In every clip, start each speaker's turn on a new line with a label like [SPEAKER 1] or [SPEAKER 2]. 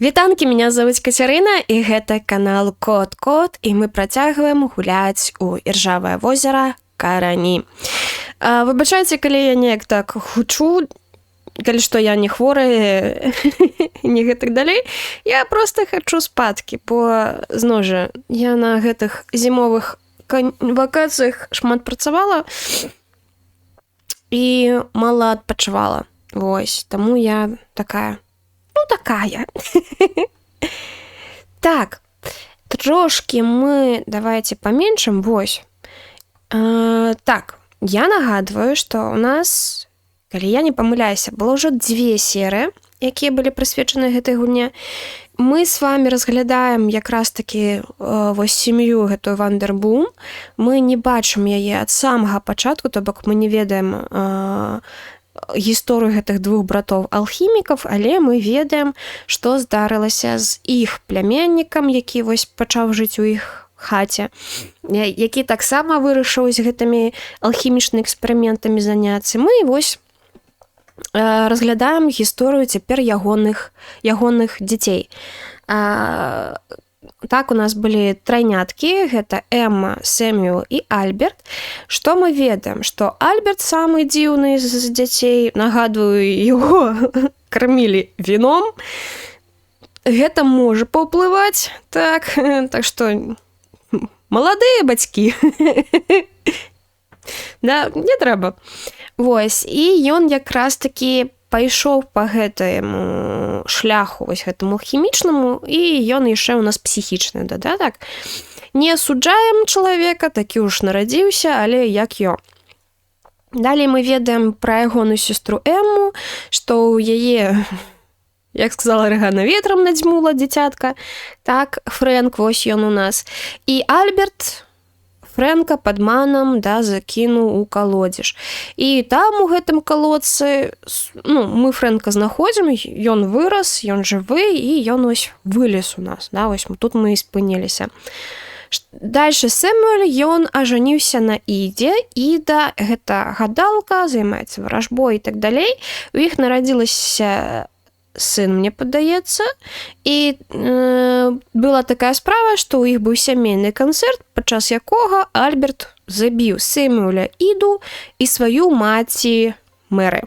[SPEAKER 1] Вітанкі, меня зовут Кацярына, і гэта канал Кот-Кот, і мы працягваем гуляць у іржавае возера Карані. Выбачайце, калі я неяк так хучу, калі што я не хворая, не гэтак далей, я проста хачу спадкі, бо, зноў жа, я на гэтых зімовых вакацыях шмат працавала і мала адпачывала. Вось, таму я такая... такая. Так, трошки мы давайте поменшым, вось. Так, я нагадваю, што у нас, калі я не памыляюся, было ўжо 2 серыі, якія былі прысвечаны гэтай гульне. Мы с вами разглядаем якраз такі вось сям'ю гэтую Вандербум. Мы не бачым яе ад самага пачатку, то бок мы не ведаем гісторыю гэтых двух братоў алхімікаў, але мы ведаем, што здарылася з іх пляменнікам, які вось пачаў жыць у іх хаце, які таксама вырашыў з гэтымі алхімічнымі эксперыментамі заняцца. Мы вось разглядаем гісторыю цяпер ягоных дзяцей. Так, у нас былі трайняткі, гэта Эмма, Сэмюэл і Альберт. Што мы ведаем? Што Альберт самы дзіўны з дзяцей, нагадваю, яго кармілі віном. Гэта можа паўплываць, так што маладыя бацькі. Да, не трэба. Вось, і ён якраз такі пайшоў па гэтаму шляху, вось гэтаму хімічнаму, і ён яшчэ ў нас псіхічны дадатак. Не асуджаем чалавека, такі ўж нарадзіўся, але як ён. Далей мы ведаем пра ягоную сестру Эмму, што ў яе, як сказала Рэгана, ветрам надзьмула дзіцятка. Так, Фрэнк, вось ён у нас. І Альберт Фрэнка падманам, да, закінуў у калодзеж. І там у гэтым калодцы, мы Фрэнка знаходзім, ён вырас, ён жывы, і ён ось вылез у нас, да, ось тут мы і спыніліся. Дальше Сэмюэль, ён ажаніўся на Іде. Іда – гэта гадалка, займаецца варажбой і так далей. У іх нарадзілася сын, мне падаецца, і была такая справа, што ў іх быў сямейны канцэрт, падчас якога Альберт забіў Сэмюэля Іду і сваю маці Мэры.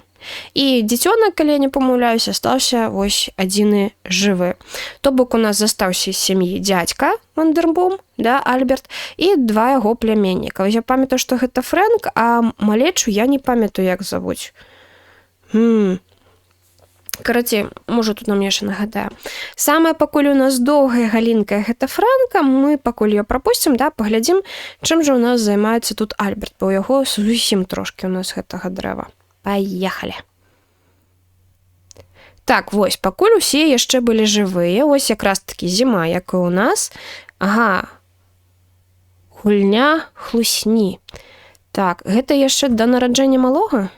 [SPEAKER 1] І дзіцёнак, калі я не памыляюся, астаўся вось адзіны жывы. То бок у нас застаўся з сям'і дзядзька Вандербум, да, Альберт, і 2 яго пляменніка. Я памятаю, што гэта Фрэнк, а малечу я не памятаю, як завуць. Карацей, можа, тут нам яшчэ нагадаю. Самая пакуль у нас доўгая галінка гэта Фрэнка, мы пакуль ее прапусцім, да, паглядзім, чым жа у нас займаецца тут Альберт, бо ў яго зусім трошкі у нас гэтага дрэва. Паехалі. Так, вось, пакуль усе яшчэ былі жывыя, ось якраз такі зіма, як і у нас. Ага, гульня хлусні. Так, гэта яшчэ да нараджэння малога?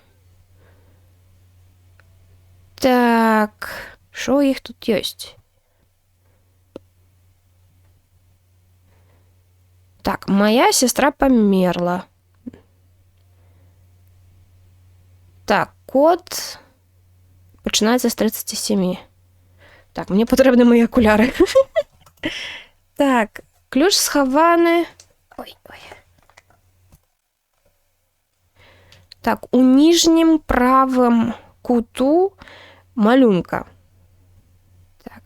[SPEAKER 1] Так, що їх тут есть? Так, моя сестра померла. Так, код починається з 37. Так, мені потрібні мої окуляри. Так, ключ схованы. Ой. Так, у нижнім правым куту малюнка. Так.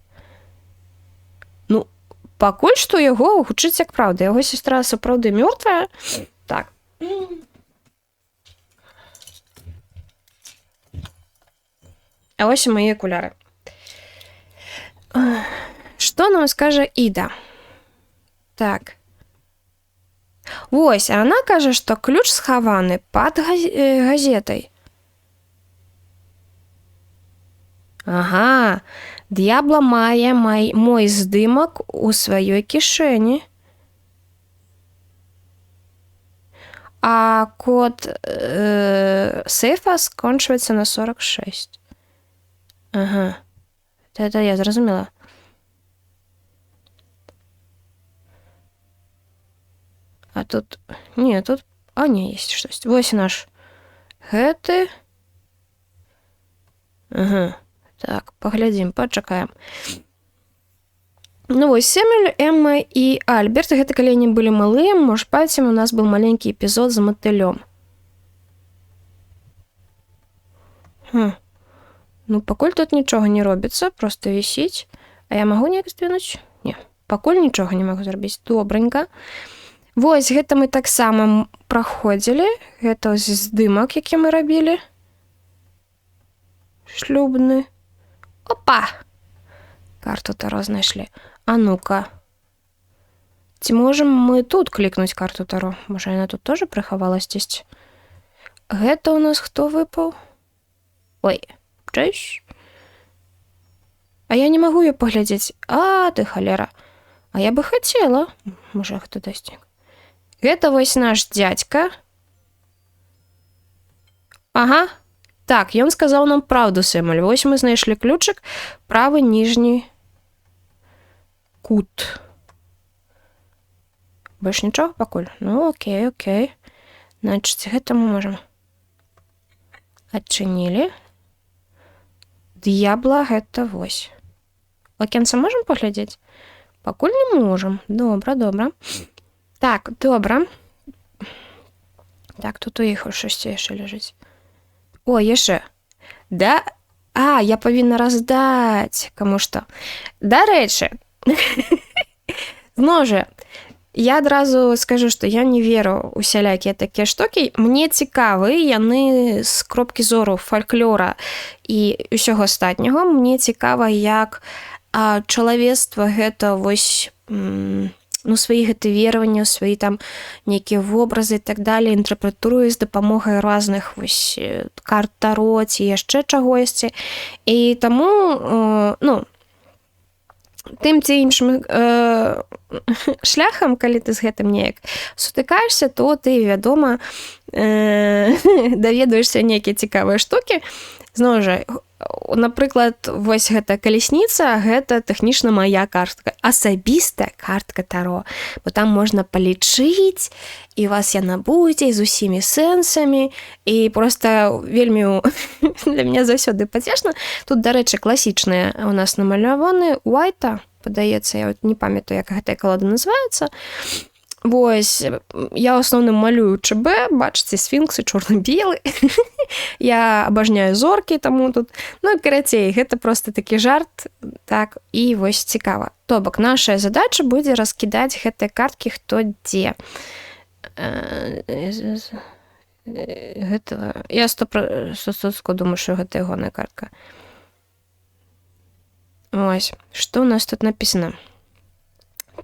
[SPEAKER 1] Ну, пакуль што яго гучыць як праўда. Яго сестра сапраўды мёртвая. Так. А ось і мае акуляры. Што нам скажа Іда? Так. Вось, она кажа, што ключ схаваны пад газетай. Ага, д'ябла мае мой здымак у сваёй кішэні. А код сейфа скончваецца на 46. Ага, это я зразумела. А тут... Не, тут... А, не, есть штось. Вось наш гэты. Ага. Так, паглядзім, пачакаем. Ну вось Сэмюэль, Эмма і Альберт, гэта калі яны былі малыя, можа памяцем, у нас быў маленькі эпізод з матылём. Ну пакуль тут нічога не робіцца, просто вісіць. А я магу неяк здвинуць? Не, пакуль нічога не магу зрабіць. Добренька. Вось, гэта мы таксама праходзілі. Гэта здымак, які мы рабілі. Шлюбны. Опа! Карту Таро знайшлі. А ну-ка. Ці можам мы тут клікнуць карту Таро? Можа, яна тут тоже прыхавалась дзесьці? Гэта ў нас хто выпаў? Ой, чэйш. А я не магу её паглядзець. А, ты халера. А я бы хацела. Можа, хто дасць. Гэта вось наш дзядзька. Ага. Так, ён сказаў нам праўду, Сэмюэль. Вось мы знайшлі ключык. Правы ніжні кут. Больш нічога пакуль? Ну, окей. Значыць, гэта мы можам. Адчынілі. Д'ябла гэта вось. Акенца можам паглядзець? Пакуль не можам. Добра. Так, добра. Так, тут у іх шосце яшчэ ляжыць. О, яшчэ. Да? А, я павінна раздаць. Каму што? Дарэчы. Зноў жа, я адразу скажу, што я не веру ў сялякія такія штукі. Мне цікавы яны з кропкі зору фальклора і ўсяго астатняга. Мне цікава, як чалавецтва гэта вось свае гэты вераванні, свае там нейкія вобразы і так далее інтэрпрэтуюць з дапамогай розных вось карт Таро ці яшчэ чагосьці. І таму, тым ці іншым шляхам, калі ты з гэтым неяк сутыкаешся, то ты, вядома, даведуешся нейкія цікавыя штукі. Зноў жа, напрыклад, вось гэта калесніца, гэта тэхнічна мая картка, асабістая картка Таро, бо там можна палічыць, і вас яна будзе з усімі сэнсамі, і проста вельмі для мяне заўсёды пацешна. Тут, дарэчы, класічныя у нас намаляваны Уайта, падаецца, я не памятаю, як гэтая калода называецца. Вось, я ў асноўным малюю ЧБ, бачыце, сфінксы, чорна-белы. Я абажняю зоркі, таму тут... Ну, карацей, гэта проста такі жарт, так, і вось цікава. То бок, наша задача будзе раскідаць гэтыя карткі хто дзе. Гэта... Я 100% думаю, што гэта ягоная картка. Вось, што ў нас тут напісана?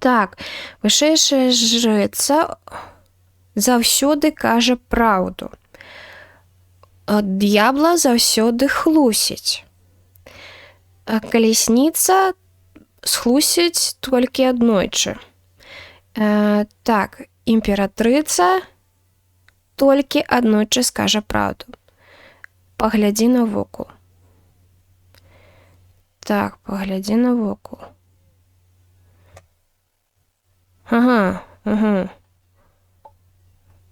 [SPEAKER 1] Так, вышэйшая жрыца заўсёды кажа праўду. Д'ябла заўсёды хлусіць. Калесніца схлусіць толькі аднойчы. Так, імператрыца толькі аднойчы скажа праўду. Паглядзі навокал. Так, паглядзі навокал. Ага.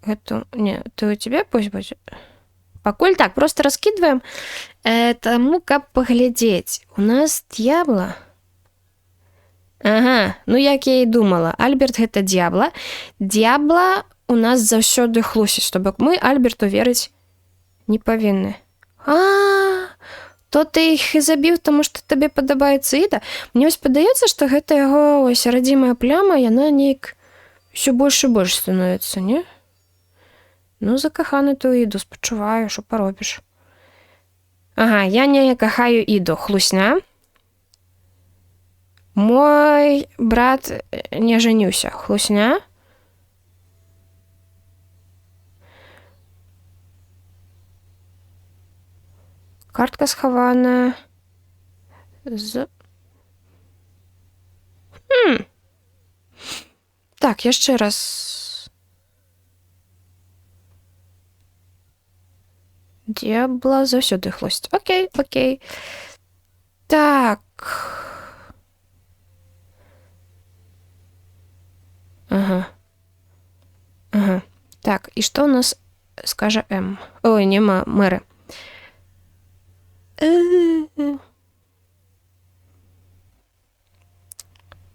[SPEAKER 1] Гэта... Не, ты у тебя пусть будзе? Пакуль так, просто раскидываем. Таму, каб паглядзець. У нас д'ябла. Ага, ну як я і думала. Альберт гэта д'ябла. Д'ябла у нас заўсёды хлусіць. То бок мы Альберту верыць не павінны. То ты іх і забіў, таму што табе падабаецца Іда. Мне вось падаецца, што гэта яго ось радзімая пляма, яна неяк ўсё больш і больш становіцца, не? Ну, закаханы ты ў Іду, спачуваю, што паробіш. Ага, я не кахаю Іду, хлусня. Мой брат не жаніўся, хлусня. Картка схаваная з... Так, яшчэ раз. Д'ябла заўсёды хлусіць. Окей. Так. Ага. Так, і што ў нас скажа М? Ой, нема Мэры.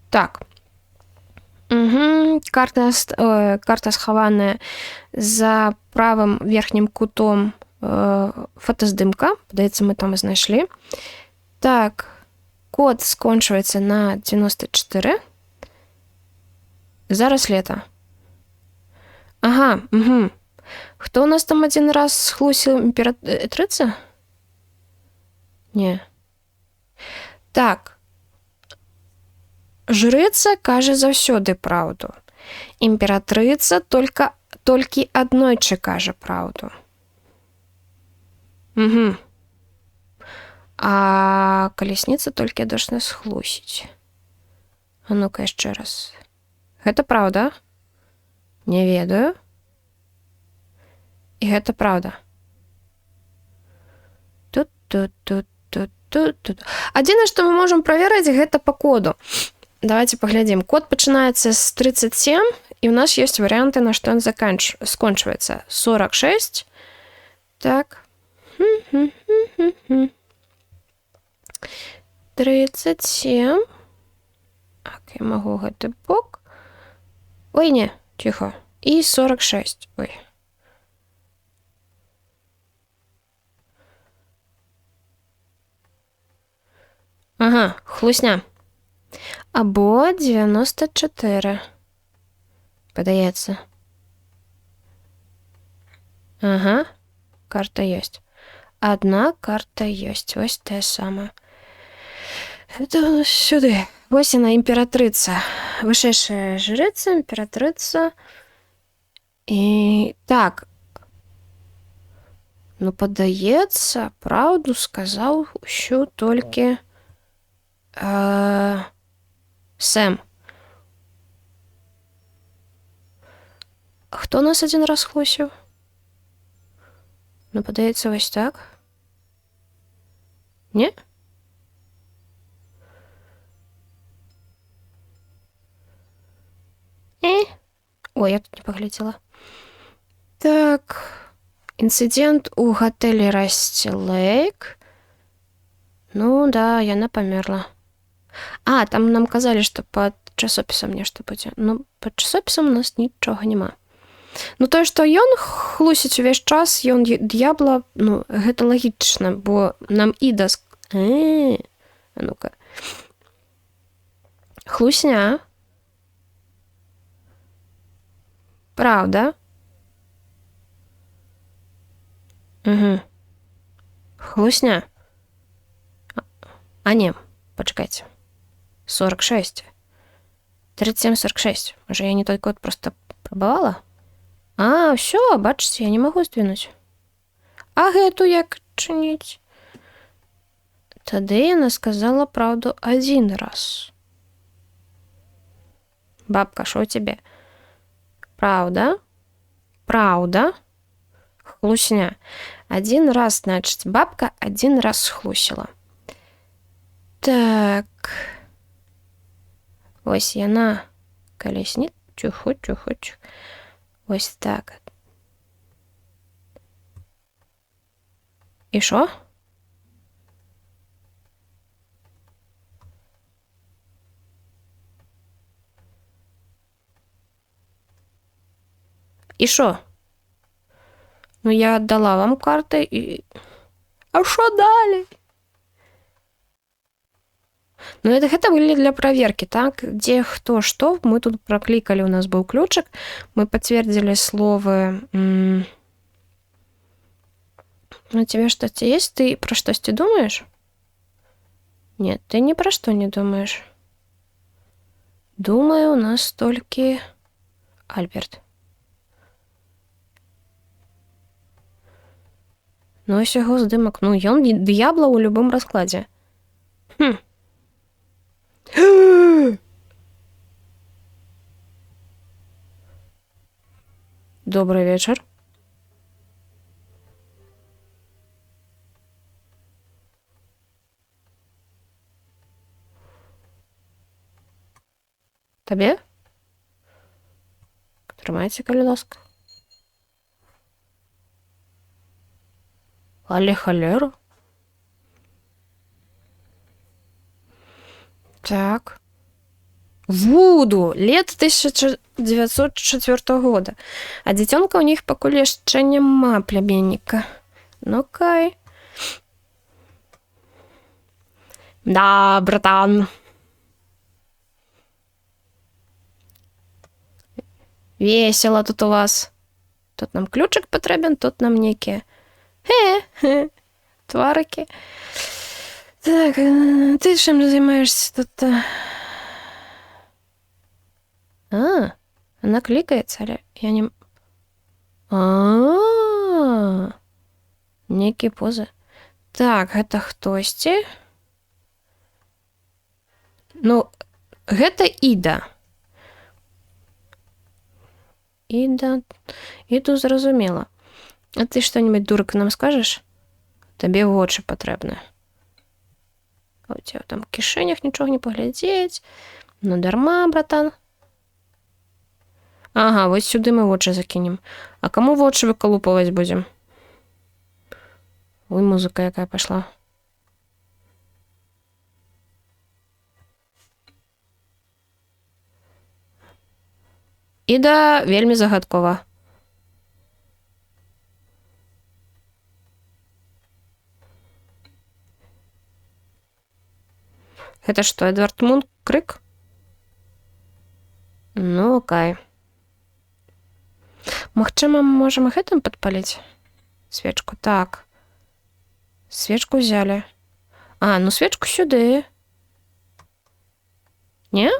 [SPEAKER 1] Так. Угу. Карта схаваная за правым верхнім кутом фотаздымка. Падаецца, мы там і знайшлі. Так, код скончваецца на 94. Зараз лета. Ага, угу. Хто у нас там один раз схлусіў імператрыца? Не. Так. Жрыца кажа заўсёды праўду. Імператрыца толькі аднойчы кажа праўду. Угу. А калясніца толькі дошна схлусіць. А ну-ка яшчэ раз. Гэта праўда? Не ведаю. І гэта праўда. Тут. Адзінае, што мы можам праверыць, гэта па коду. Давайте паглядзім. Код пачынаецца з 37, і ў нас ёсць варыянты, на што ён скончваецца. 46. Так. 37. Так, я магу гэты бок. Ой, не, ціха. І 46. Ой. Ага, хлусня. Або 94. Падаецца. Ага, карта ёсць. Адна карта ёсць. Вось тая самая. Это сюды. Вось яна, імператрыца. Вышэйшая жрыца, імператрыца. І так. Ну, падаецца, праўду сказаў усё толькі Сэм. Хто нас один раз хлусіў? Ну, падаецца, вось так. Не? Ой, я тут не паглядзела. Так. Інцыдэнт у гатэлі Расці Лейк. Ну, да, яна памерла. А, там нам казалі, што пад часопісам нешта будзе. Ну, пад часопісам у нас нічога няма. Ну, тое, што ён хлусіць увесь час, ён д'ябла, ну, гэта лагічна, бо нам Іда... А ну-ка. Хлусня. Правда? Угу. Хлусня. А не, пачакайце. 46. 37-46. Можа, я не той код просто прабавала? А, ўсё, бачыце, я не магу здвинуць. А гэту як чыніць? Тады яна сказала праўду один раз. Бабка, шо тебе? Правда? Правда? Хлусня. Один раз, значит, бабка один раз хлусила. Так. Ось яна калясніца. Чуху. Ось так. І шо? І шо? Ну, я аддала вам карты і... А шо далі? Ну, гэта былі для праверкі, так? Дзе, хто, што. Мы тут праклікалі, у нас быў ключик. Мы пацвердзілі словы... Ну, тебе что-то есть? Ты про штосьці думаешь? Нет, ты ни про что не думаешь. Думаю, у нас толькі Альберт. Ну, ось яго здымак. Ну, ён д'ябла ў любым раскладзе. Добрый вечер. Табе? Трымайце, калі ласка. Але халера. Так. Вуду, лет 1904 года. А дзіцёнка ў них пакуль яшчэ няма пляменніка. Ну кай. Да, братан. Весело тут у вас. Тут нам ключик патрэбен, тут нам нейкія тварыкі. Так, ты чым займаешься тут? Она клікаецца, але я не... Нейкія позы. Так, гэта хтосьці. Ну, гэта Іда. Іда, Іду зразумела. А ты што-нибудь, дурак, нам скажаш? Табе вочы патрэбны. А у цябе там в кішэнях нічога не паглядзець. Ну, дарма, братан. Ага, вось сюды мы вочы закінем. А каму вочы выкалупваць будзем? Ой, музыка якая пайшла. Іда вельмі загадкова. Гэта што, Эдвард Мунк крык? Ну, окей. Магчыма, мы можам гэтым падпаліць? Свечку, так. Свечку взяли. А, ну свечку сюды. Не?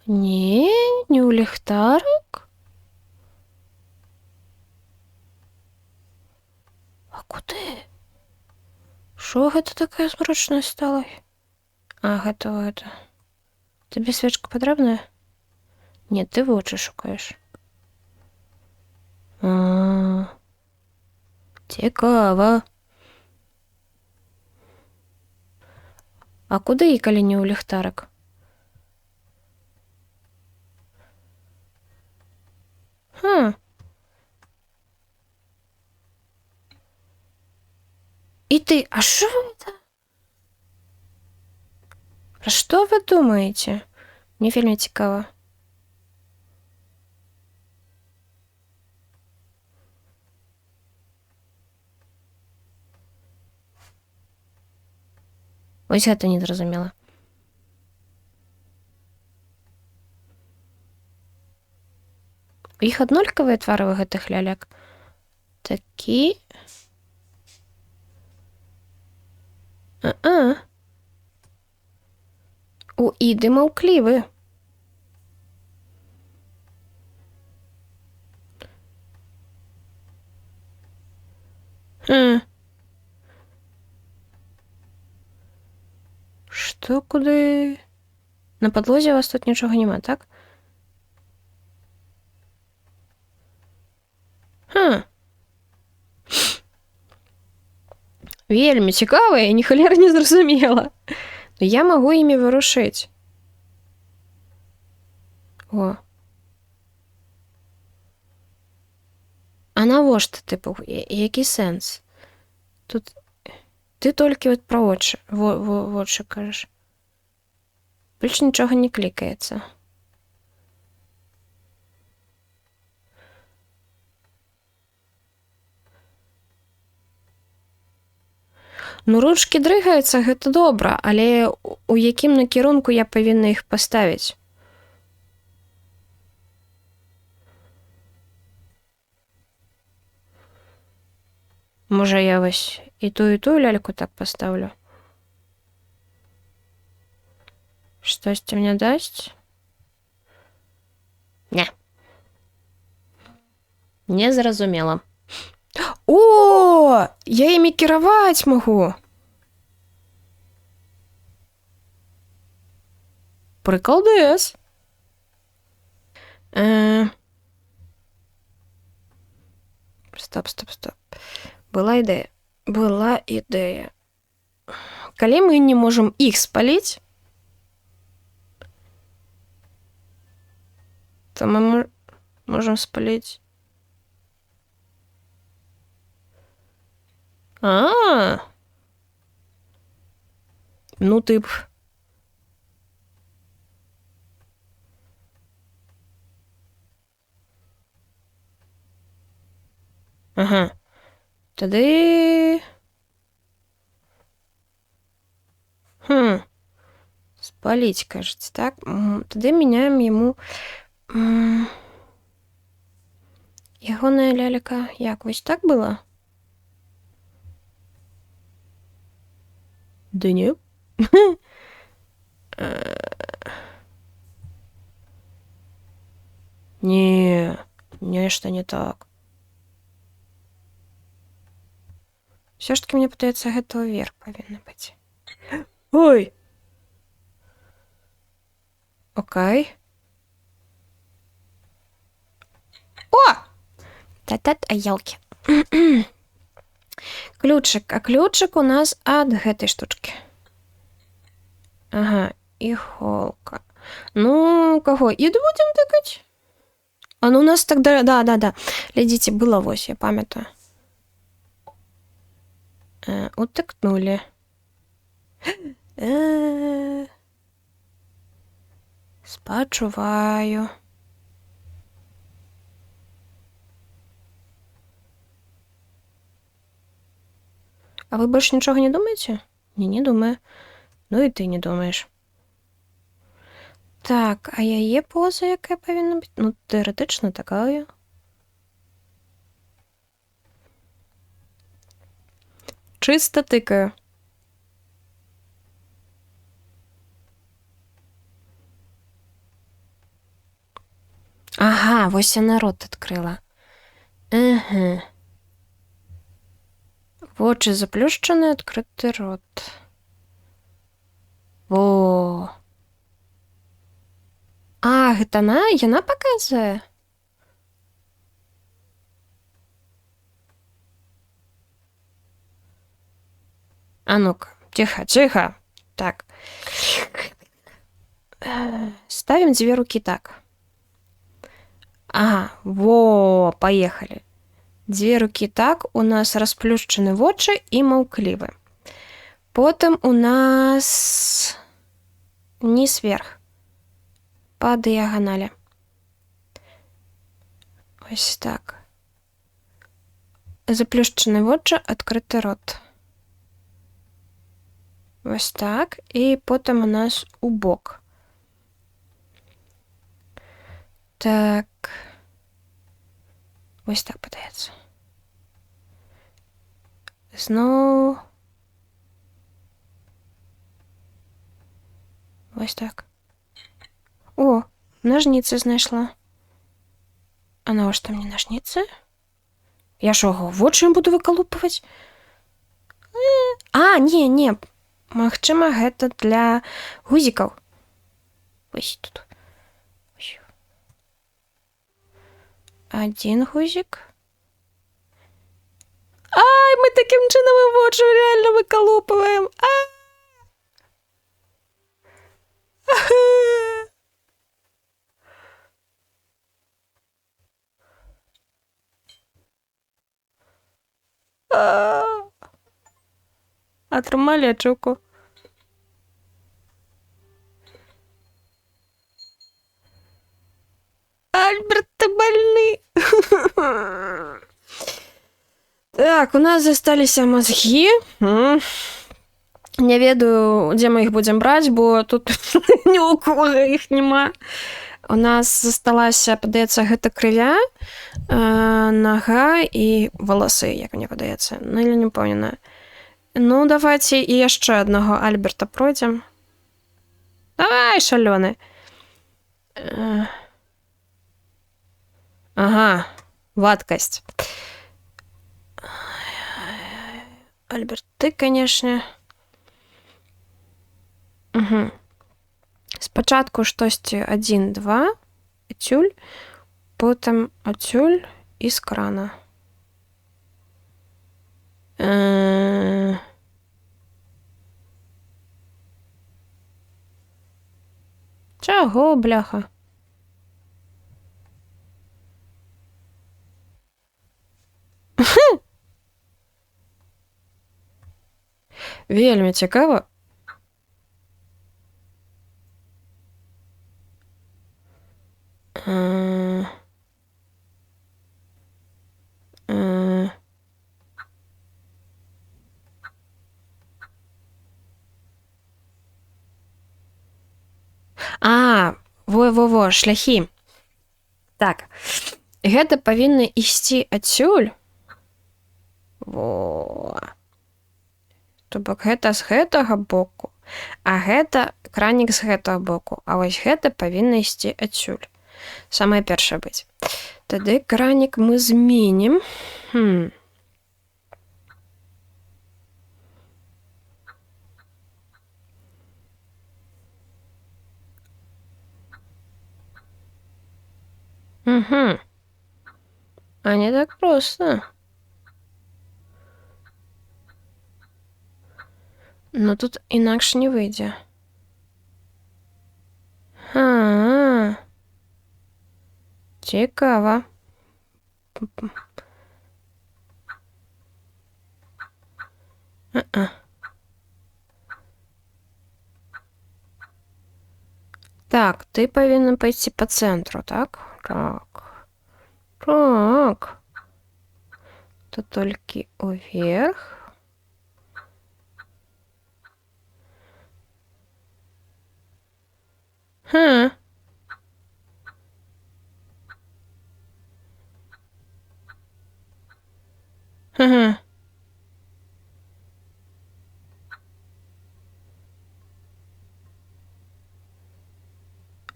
[SPEAKER 1] Не, не ў ліхтарык. А куды? Шо гэта такая змрочная стала? А, гэта. Табе свечка патрэбная? Не, ты вочы шукаеш. Цікава. А куды, калі не ў ліхтарык? И ты, а что это? Про что вы думаете? Мне вельмі цікава. Ось гэта незразумела. У іх аднолькавыя твары ў гэтых ляляк. Такі. У Іды маўклівы. Што, куды? На падлозе у вас тут нічога няма, так? Вельмі цікава, я ні халера не зразумела. Но я магу імі вырушыць. О. А навошта, типу, які сэнс? Тут ты толькі от пра вочы, вочы кажаш. Больш нічога не клікаецца. Ну, ручкі дрыгаюцца, гэта добра, але у якім накірунку я павінна іх паставіць? Можа, я вось і тую ляльку так пастаўлю? Штосьці мне дасць? Не. Незразумела. О, я імі кіраваць магу. Прыкалдэс. Стоп. Была ідэя. Калі мы не можам іх спаліць, то мы можам спаліць А. Ну, тип. Ага. Тоді... Спалить, кажется, так? Тоді міняємо йому... Ягоная лялька. Як, ось так було? Да ні. Ні, нечто не так. Все ж таки, мне падаецца, гэта ўверх павінна быць. Ой! Окей. О! Та-та-та, елки. Ключик. А ключик у нас ад гэтай штучки. Ага, іголка. Ну, кого? Іду будем тыкать? А ну у нас тогда... Да. Глядите, было вось, я памятаю. Утыкнули. Спачуваю. А вы больше ничего не думаете? Не думаю. Ну и ты не думаешь. Так, а яе поза якая павінна быць? Ну, тэоретычна такая. Чисто тыкаю. Ага, вось яна рот адкрыла. Ага. Вочы заплюшчаны, адкрыты рот. Во. А, гэта яна паказвае? А ну-ка, тихо. Так. Ставим 2 руки так. Ага, во, поехали. 2 руки так, у нас расплюшчаны вочы і маўклівы. Потым у нас низ вверх. По дыягоналі. Ось так. Заплюшчаны вочы, адкрыты рот. Ось так. І потым у нас у бок. Так. Ось так падаецца. Зноў. Ось так. О, ножницы знайшла. А навошта мне ножницы? Я що, вочы ім буду выкалупваць? А, не. Магчыма, гэта для гузікаў. Вось тут. Один гузик. Ай, мы таким чынам і вочы реально выкалупваем. Атрымалі ачуку. Альберт, ты больны. Так, у нас засталіся мозги. Не ведаю, дзе мы іх будзем браць, бо тут ні ў кого іх няма. У нас засталася, падаецца, гэта крывя, нага і валасы, як мне падаецца. Ну, я не памятаю. Ну, давайте і яшчэ аднаго Альберта пройдзем. Давай, шалёны. Ага, вадкасць. Альберт, ты, конечно... Угу. Спачатку штосьці 1, 2, ацюль, потым ацюль і з крана. Чаго, бляха? Вельмі цікава. Во, шляхі. Так. Гэта павінна ісці адсюль. Во. То бок гэта з гэтага боку, а гэта кранік з гэтага боку. А вось гэта павінна ісці адсюль. Самае першае быць. Тады кранік мы зменім. А не так проста. Ну тут інакш не выйдзе. Цікава. Так, ты павінен пайсці па цэнтру, так? Так. То толькі уверх.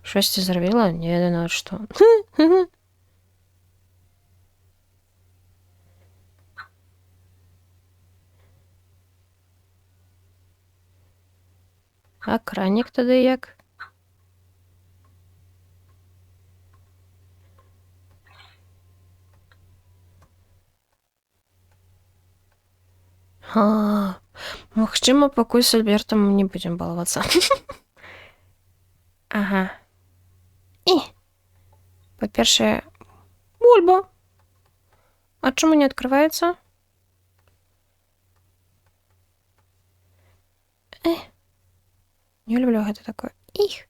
[SPEAKER 1] Щось ти зробила? Не знаю, що. А кранік тоді як? Магчыма, пакуль з Альбертам мы не будзем балавацца. Ага. І, па-першае, бульба. А чаму не адкрываецца? Не люблю гэта такое. Іх.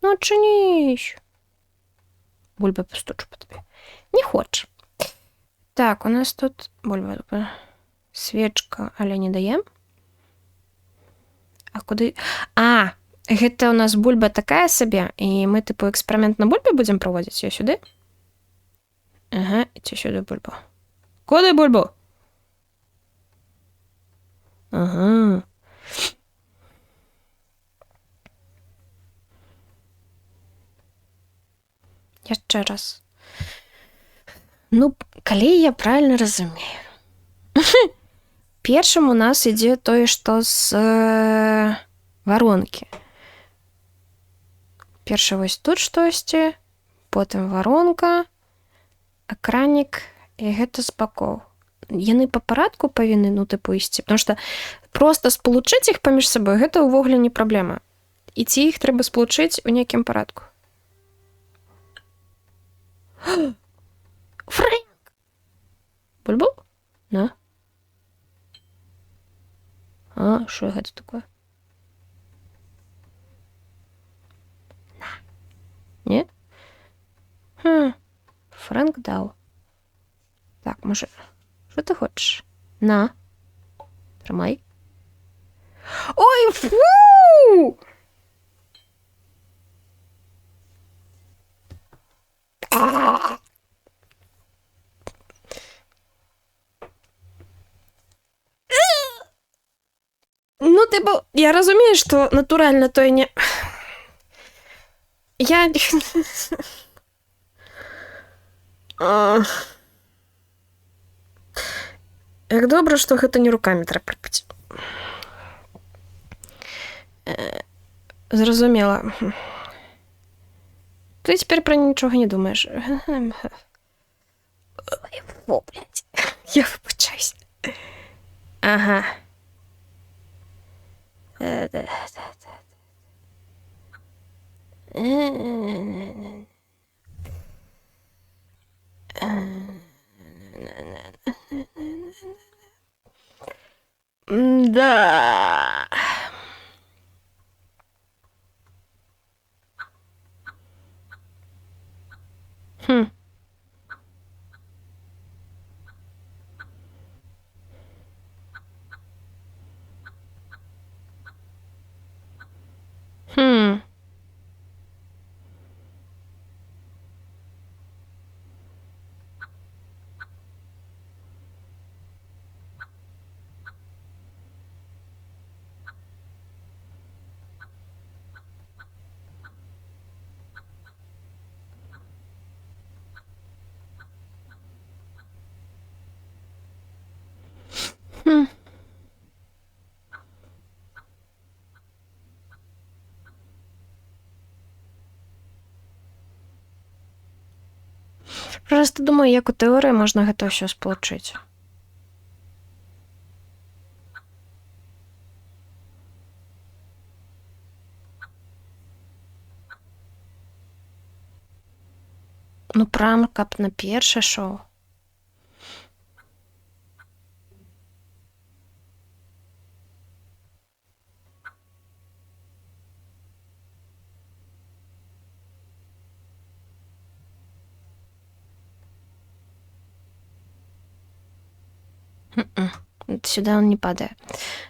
[SPEAKER 1] Ну, адчыніш. Бульба, пастучу па табе. Не хоча. Так, у нас тут бульба. Свечка, але не даем. А куды? Гэта у нас бульба такая сабе, і мы, тыпу, эксперымент на бульбе будзем праводзіць? Я сюды? Ага, і ці сюды бульбу. Куды бульбу? Ага. Яшчэ раз. Ну, калі я правильно разумею. Першым у нас ідзе тое, што з варонкі. Першы вось тут штосьці, потым варонка, экранік, і гэта з бакоў. Яны па парадку павінны, ну, тыпу, ісці, потому што проста спалучыць іх паміж сабой, гэта ўвогуле не праблема. І ці іх трэба спалучыць у нейкім парадку. Фрэнк! Бульбу? На. Што гэта такое? На. Не? Фрэнк даў. Так, можа, што ты хочаш? На. Трымай. Ой, фу! Ну, типу, я розумію, що натурально то не... Я... Як добре, што гэта не рукамі трэба рабіць. Зразумела. Ты цяпер пра нічога не думаеш. Ой, фу, блядь. Я вибачаюсь. Ага. Да. Хм. Хм. Хм. Просто думаю, як у тэорыі можна гэта ўсё спалучыць. Ну, прям каб на першае шоу. Сюды он не падае.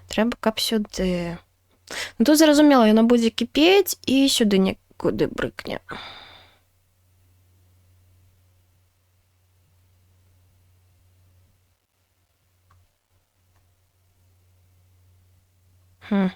[SPEAKER 1] Трэба, каб сюды. Ну, тут зразумела, яно будзе кіпець і сюды некуды брыкне. Хм.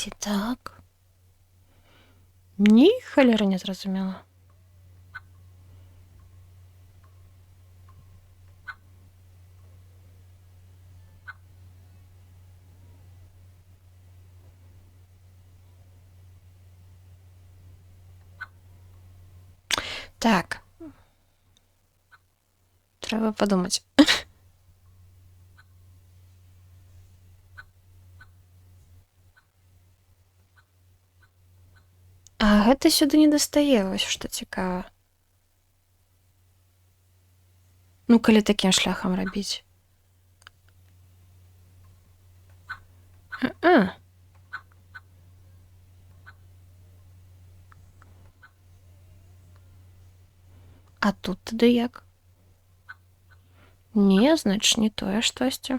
[SPEAKER 1] Ці так? Ні халеры не зразумела. Так. Трэба падумаць. А гэта сюды не дастае, вось што цікава. Ну, калі такім шляхам рабіць. А. А тут тады як? Не, значыць, не тое штосьці.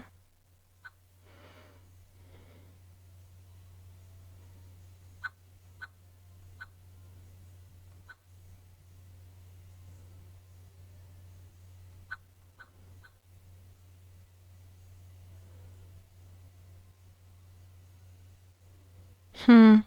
[SPEAKER 1] Хм.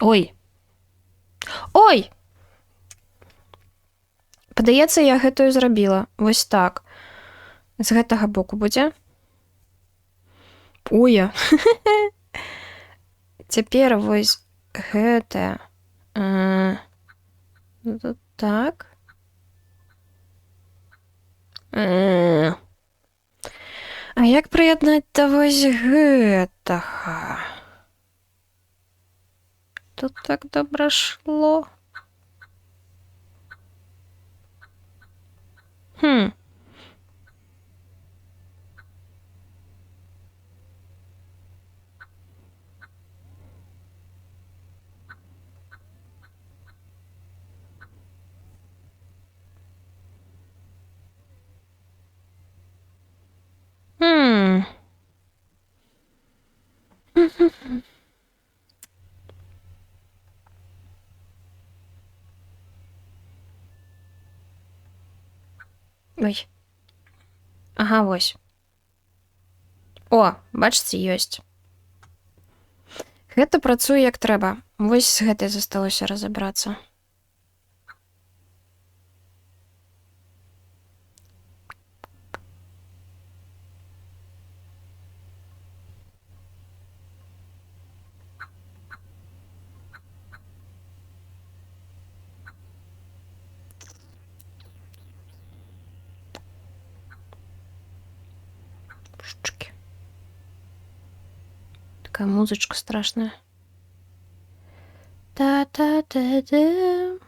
[SPEAKER 1] Ой. Ой! Падаецца, я гэтую зрабіла. Вось так. З гэтага боку будзе. Оя. Цяпер вось гэтая. Так. А як прыяднаць да вось гэтага? Тут так добра шло. Хм. Хм. Ой. Ага, вось. О, бачыце, ёсць. Гэта працуе як трэба. Вось з гэтай засталося разабрацца. Пушчыкі. Такая музычка страшная. Та-та-та-та.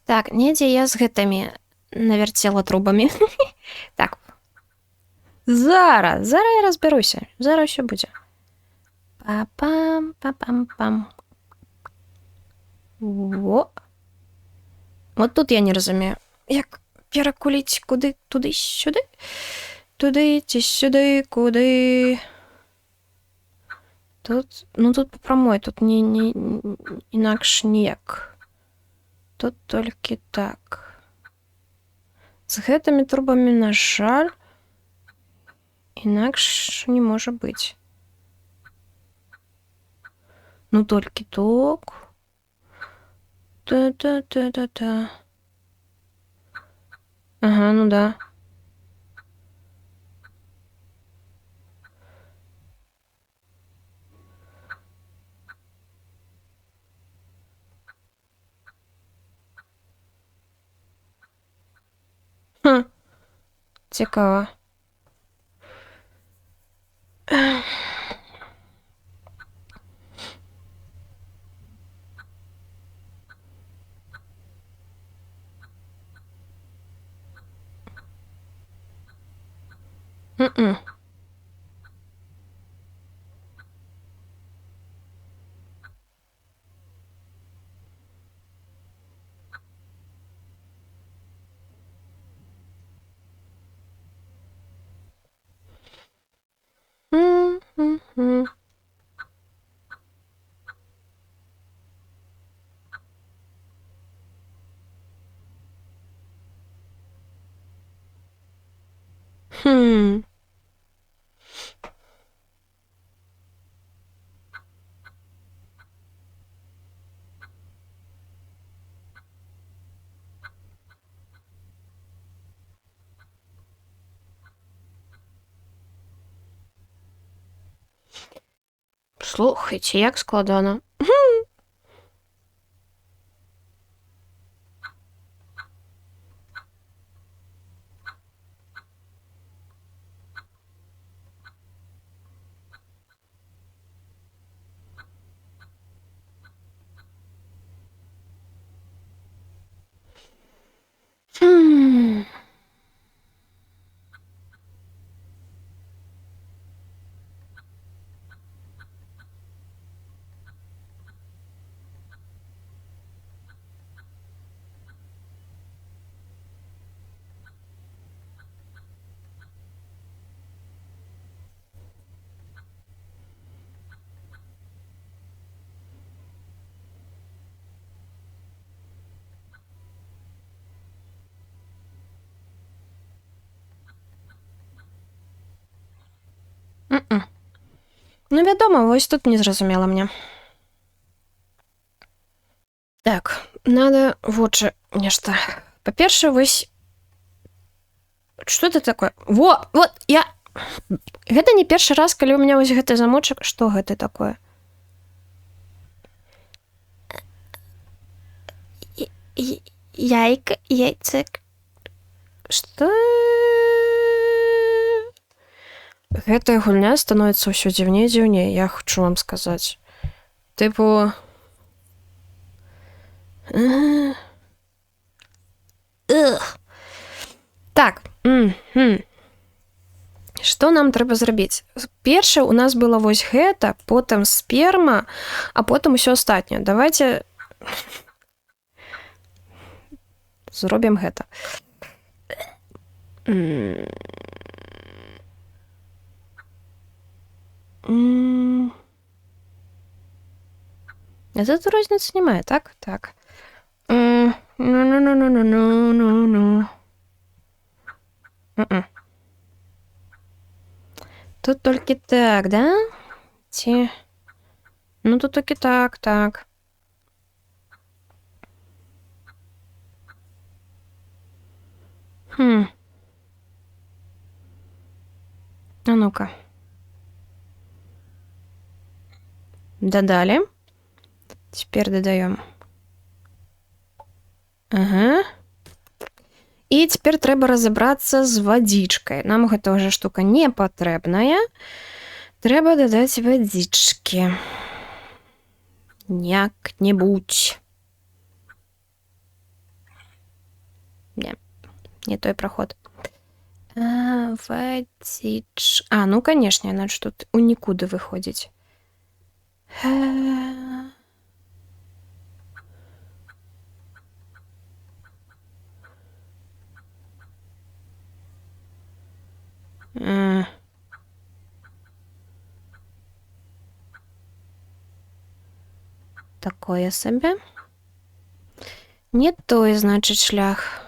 [SPEAKER 1] Так, недзе я з гэтымі навярцела трубамі. Так. Зараз я разбяруся. Зараз ўсё будзе. Па-пам, па-пам-пам. Во. Вот тут я не разумею. Як перакуліць куды? Туды-сюды? Туды ці сюды? Куды? Тут, ну тут по прамой, тут не інакш ніяк. Тут толькі так. З гэтымі трубамі, на жаль, інакш не можа быць. Ну толькі так. Та-та-та-та-та. Ага, ну да. Хм. Цікаво. М-м. М-м-м. Хм. Слухайце, як складана. Хм. М-м. Ну, вядома, вось тут не зразумела мне. Так, надо вочы нешта. Па-першае, вось... Что это такое? Во, вот, я... Гэта не першы раз, калі ў мяне вось гэты замочак. Што гэта такое? Яйка, яйцек. Што? Гэтая гульня становіцца ўсё дзіўней і дзіўней, я хочу вам сказаць. Тыпу... Так. Што нам трэба зрабіць? Першае у нас было вось гэта, потым сперма, а потым усё астатняе. Давайте зробім гэта. Тут розніцы немає, так? Так. Ну. Тут толькі так, да? Ці... Ну, тут толькі так, так. А ну-ка. Додали. Теперь додаем. Ага. І цяпер трэба разабрацца з вадзічкай. Нам гэта ўжо штука не патрэбная. Трэба дадаць вадзічкі. Як-небудзь. Не той праход. Вадзіч... ну, канешне, иначе тут у нікуды выходзіць. Такое сабе. Не той, значыць, шлях.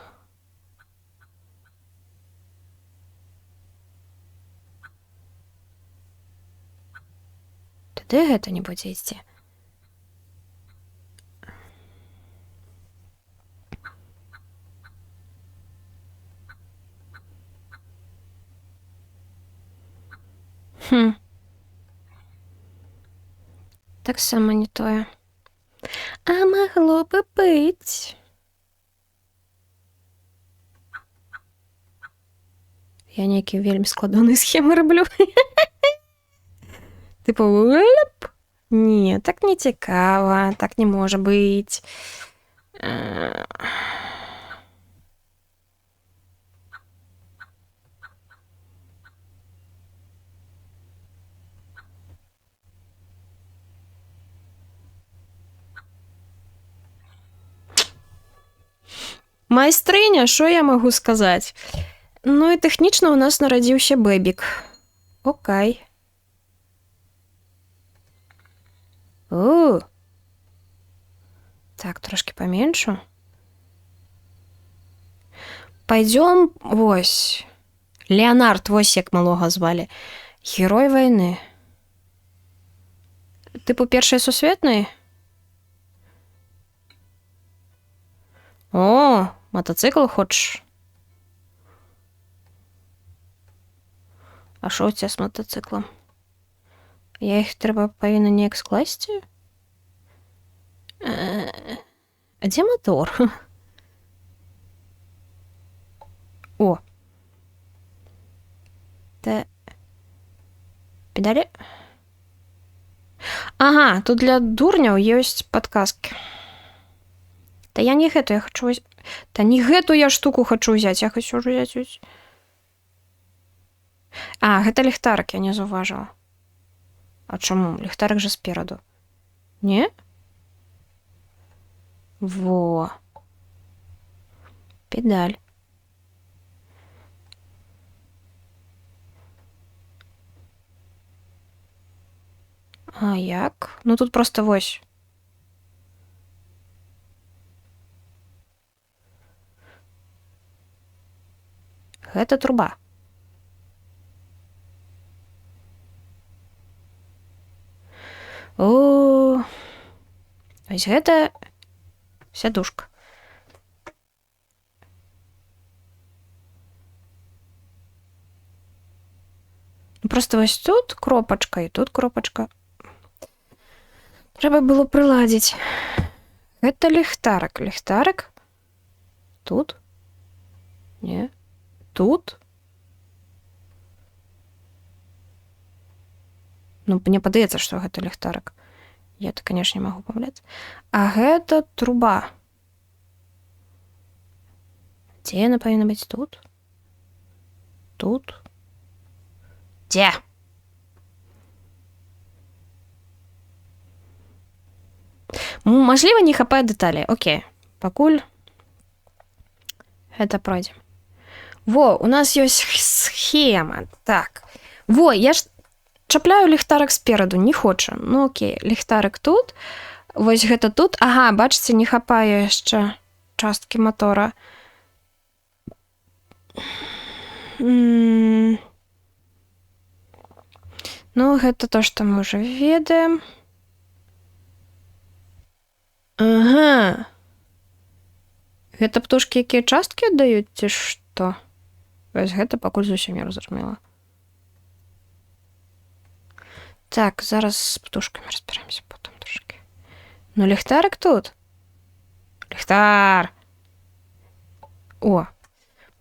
[SPEAKER 1] Туды гэта не будзе ісці. Таксама не тое. А магло бы быць. Я нейкія вельмі складаныя схемы раблю. Типу, не, так не цікава, так не можа быць. Майстрыня, що я магу сказаць? Ну і тэхнічна у нас нарадзіўся бэбік. Окей. Так, трошки поменшу. Пойдем, вось. Леонард, вось як малога звалі. Герой вайны. Типу першай сусветнай? О, мотоцикл хочеш? А що у тебе з мотоциклом? Я їх павінна неяк скласці? А де мотор? О. Та... Педалі? Ага, тут для дурняў ёсць падказкі. Та я не гэту, я хочу... Та не гэту я штуку хочу взять, я хочу взять... А, гэта ліхтарик, я не заўважыла. А чаму? Ліхтарик же спераду. Не? Во. Педаль. А як? Ну тут просто вось. Гэта труба. О, ось гэта сядушка. Просто вось тут кропачка і тут кропачка. Трэба было прыладзіць. Гэта ліхтарик. Ліхтарик? Тут? Не. Тут? Ну, мне падаецца, што гэта ліхтарик. Я-то, конечно, не магу памыляцца. А гэта труба. Дзе яна павінна быць? Тут? Тут? Дзе? Мажліва, не хапае дэталей. Окей. Пакуль гэта пройдзем. Во, у нас ёсць схема. Так. Во, я ж чапляю ліхтарик спераду, не хоча. Ну, окей, ліхтарик тут. Вось гэта тут. Ага, бачыце, не хапае яшчэ часткі мотора. Ну, гэта то, што мы ўжо ведаем. Ага. Гэта птушкі, якія часткі аддаюць, ці што? Вось гэта пакуль зусім не разумела. Так, зараз з птушкамі разбіраемся потым трошкі. Ну, ліхтарик тут. Ліхтар! О,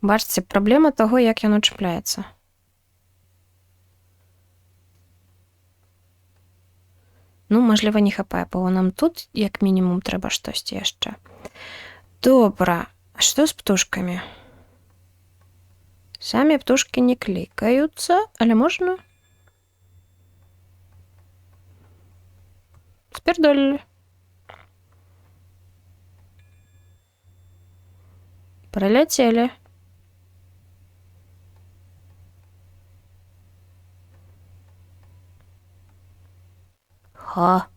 [SPEAKER 1] бачыце, праблема таго, як яно чапляецца. Ну, мажліва, не хапае, бо нам тут, як мінімум, трэба штосьці яшчэ. Добра, а што з птушкамі? Самі птушкі не клікаюцца, але можна? Спірдолілі. Прыляцелі. Ха.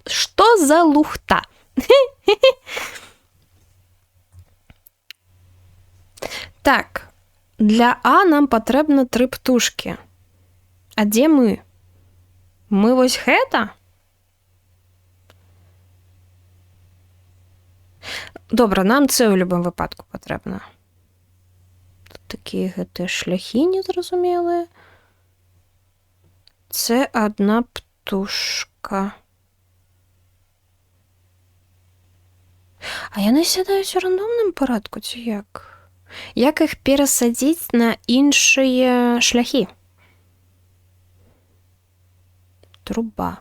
[SPEAKER 1] Што за лухта? Так, для А нам патрэбна 3 птушкі. А дзе мы? Мы вось гэта? Добра, нам С ў любым выпадку патрэбна. Тут такія гэтыя шляхі незразумелыя. С одна птушка. А яны сядаюць у рандомным парадку, ці як? Як іх перасадзіць на іншыя шляхі? Труба.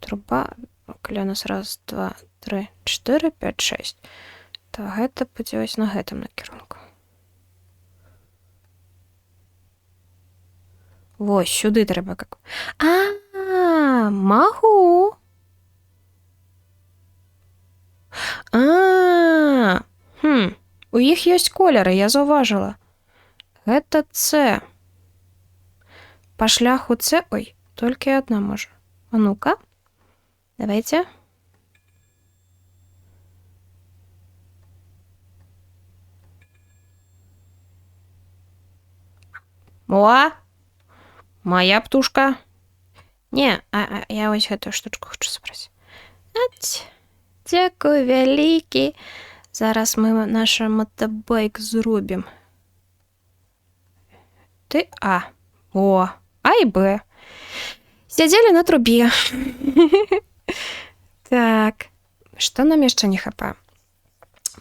[SPEAKER 1] Труба. Каля нас 1, 2, 3, 4, 5, 6. То гэта будзе вось на гэтым накірунку. Вось, сюды трэба как. Магу. У іх ёсць колеры, я заўважыла. Гэта С. Па шляху С, ой, толькі адна можа. А ну-ка, давайте. О, моя птушка. Не, я вось гэтую штучку хочу забраць. Дзякуй вялікі. Зараз мы наш мотобайк зробім. Ты А. О, А і Б. Сядзелі на трубе. Так, што нам яшчэ не хапае?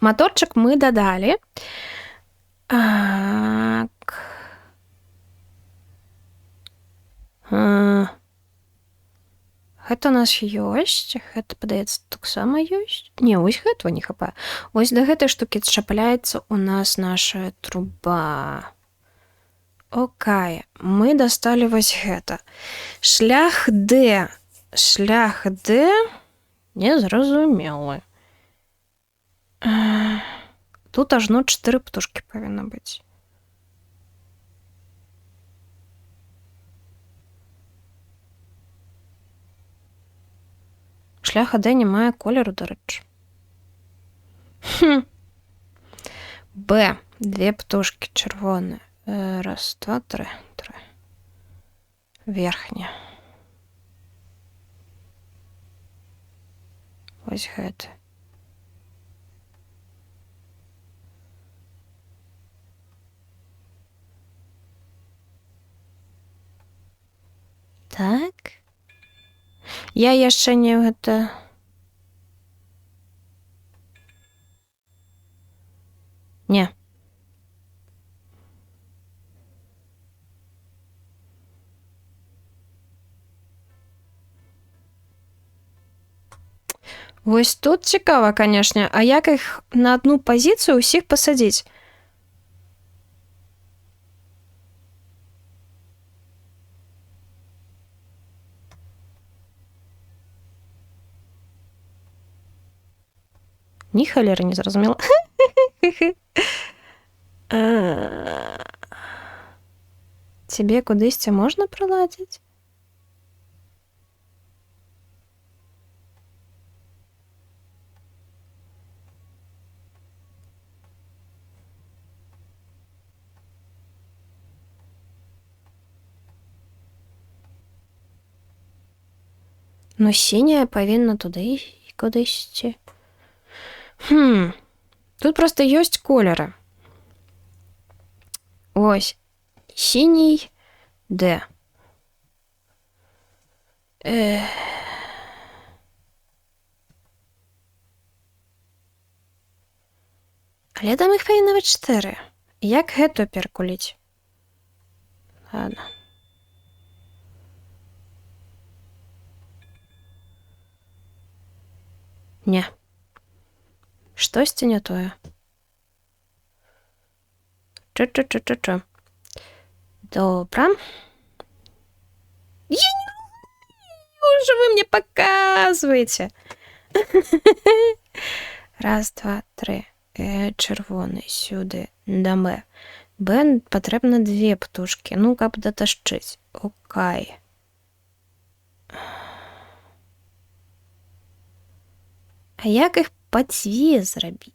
[SPEAKER 1] Маторчык мы дадалі. Гэта у нас ёсць, гэта, падаецца, таксама ёсць. Не, вось гэтага не хапае. Вось да гэтай штукі чапляецца у нас наша труба. Окей, мы дасталі вось гэта. Шлях Д. Шлях Д незразумелы. Тут ажно 4 птушкі павінна быць. Шлях Д не мае колеру, дарэчы. Б. 2 птушкі чырвоныя. 1, 2, 3. Верхня. Вось гэта. Так. Я яшчэ не гэта... Не. Вось тут цікава, канешне, а як іх на адну пазіцыю ўсіх пасадзіць? Ні халеры не зразумела. Цябе кудысьці можна прыладзіць? Ну, сіняя павінна туды і кудысьці. Тут просто ёсць колеры. Ось. Сіній де? Але там іх павінна быць 4. Як гэту перкуліць? Ладно. Не. Штосьці не тое. Чу-чу-чу-чу-чу. Добра. Я не могу, что вы мне показываете. Раз, два, три. Червоний сюди. Да Б. Б потрібно 2 птушки. Ну, каб дотащить. Окей. А як їх по 2 зробити?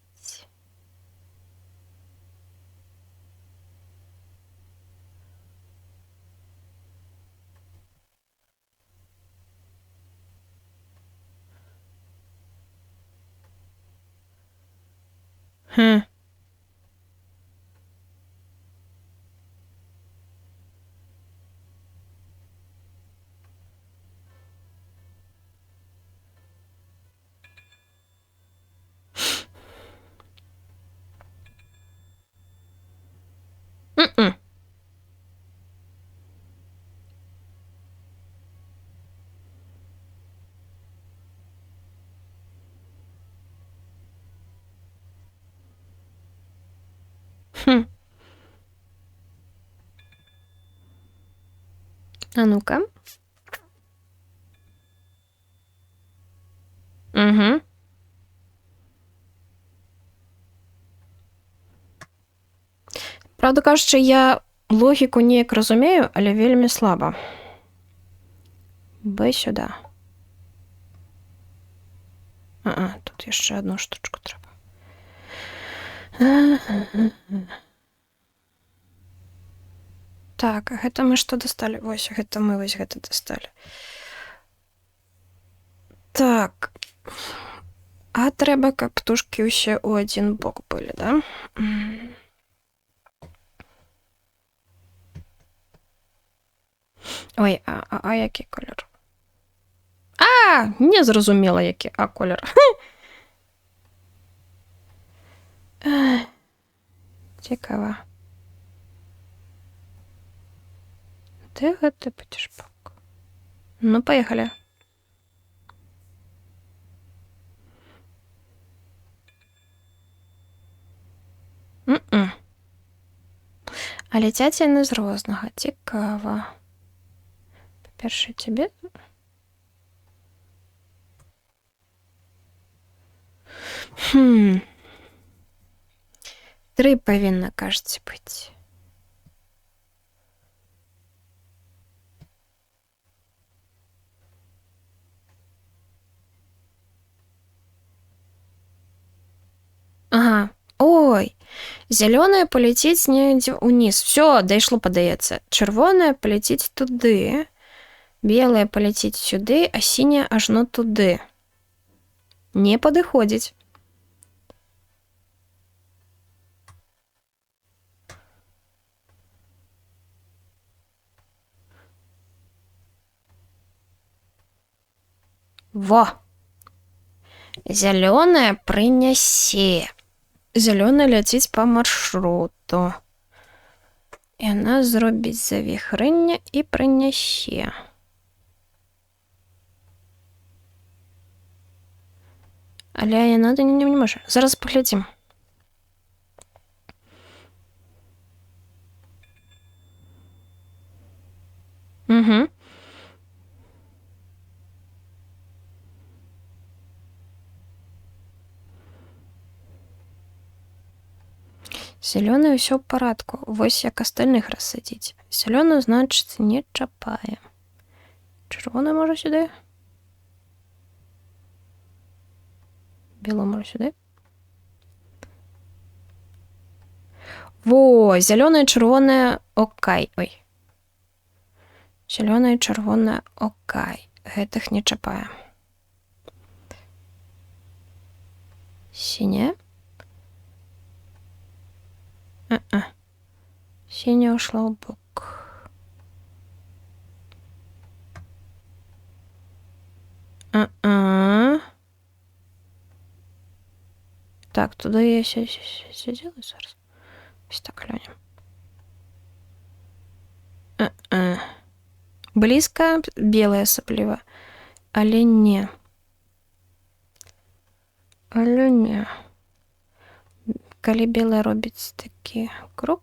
[SPEAKER 1] А ну-ка. Угу. Правда кажучи, я логіку неяк розумію, але вельмі слаба. Б сюди. Тут яшчэ одну штучку трэба. Так, гэта мы што дасталі? Вось, гэта мы вось гэта дасталі. Так. А трэба, каб птушкі ўсе ў адзін бок былі, да? Ой, а які колер? Не зразумела, які колер. Цікава. Де гэты будзеш бок? Ну, поехали. А ляцяць яны з рознага. Цікава. Па-першае, цябе... Тры павінна, кажется, быць. Ага. Ой, зялёная паляціць недзе ўніз. Всё, дайшло, падаецца. Чырвоная паляціць туды. Белая паляціць сюды, а сіняя ажно туды. Не падыходзіць. Во! Зялёная прынясе. Зялёная ляціць па маршруту. Яна зробіць завіхрэнне і прынясе. Але яна не можа. Зараз паглядзім. Угу. Зялёная ўсё ў парадку. Вось як астальных рассадзіць. Зялёную, значыць, не чапае. Чырвоную можа сюды. Белую можа сюды. Во, зялёная, чырвоная, окей. Ой. Зялёная, чырвоная, окей. гэтых не чапае. Сіняя. Сіняя ушла ў бок. Так, туди я сиділа зараз. Ось так глянем. Близко белая сапліва. Але не. Калі белая робіць такі круг.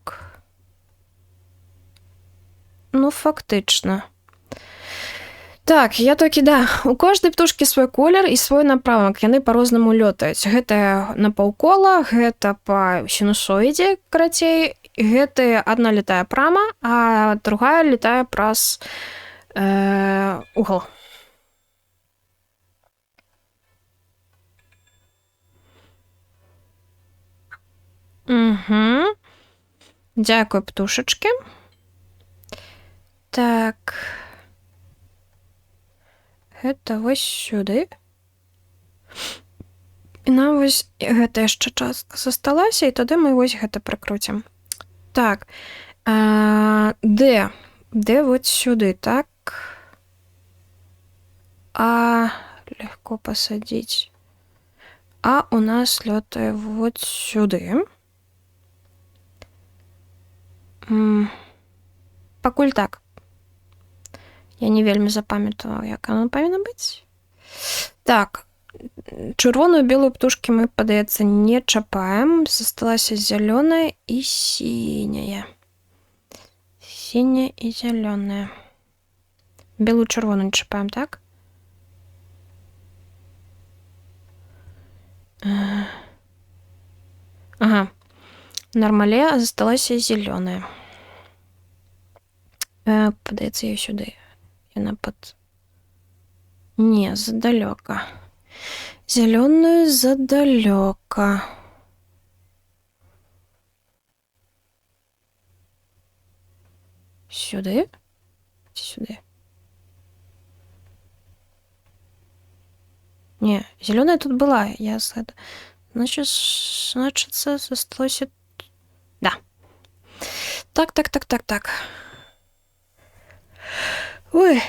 [SPEAKER 1] Ну, фактично. Так, я такі, да. У кожнай птушкі свой колер і свой напрамак. Яны па-рознаму лётаюць. Гэта на паўкола, гэта па сінусоідзе, карацей. Гэта адна летае прама, а другая летае праз угол. Дзякуй, птушачкі. Так. Гэта вось сюды. І нам вось гэта яшчэ частка засталася, і тады мы вось гэта прыкруцім. Так. Д вот сюды, так. А легко посадить. А у нас лётае вот сюды. Пакуль так. Я не вельмі запамятала, як оно павінна быць. Так. Чырвоную белую птушкі мы, падаецца, не чапаем. Засталася зялёная і сіняя. Сіняя і зялёная. Белую чырвоную не чапаем, так? Ага. Нармале засталася зялёная. Падаецца, я сюды. Яна пад... Не, задалёка. Зялёную задалёка. Сюды? Сюды. Не, зелёная тут была. Я значится, засталося... Да. Так. Ой.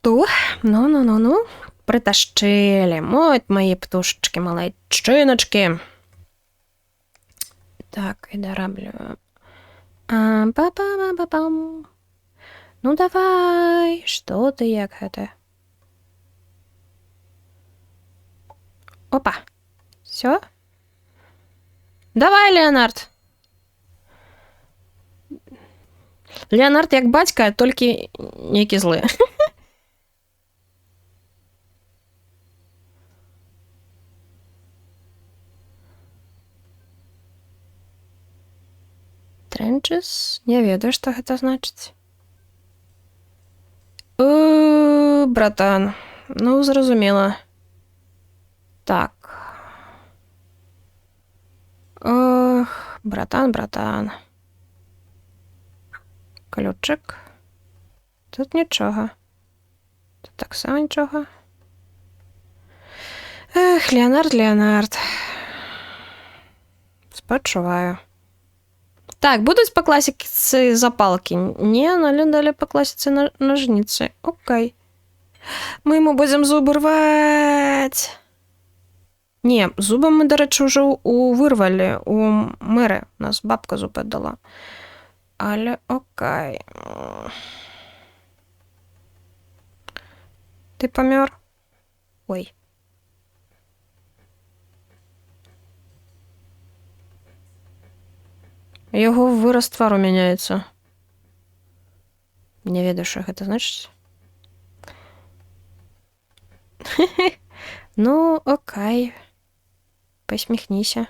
[SPEAKER 1] Ту. Ну. Притащили. Мої птушечки малайчиночки. Так, і дораблю. Па-па-па-па-пам. Ну давай, что ты, як гэта? Опа. Все? Давай, Леонард. Леонард як бацька, толькі некі злы. Тренчес? Не ведаю, што гэта значыць. Братан. Ну, зразумела. Так. Ох, братан. Ключик. Тут нічога. Тут таксама нічога. Ех, Леонард. Спачуваю. Так, будуть по класіці запалки? Не, далі по класіці ножниці. Окей. Ми йому будемо зуби рвати. Не, зуби ми, до речі, вже вирвали у мери. У нас бабка зуби дала. Але окей. Ти помер? Ой. Його вираз твару міняється. Не ведаю, що це значить. Ну, окей. Посміхніся.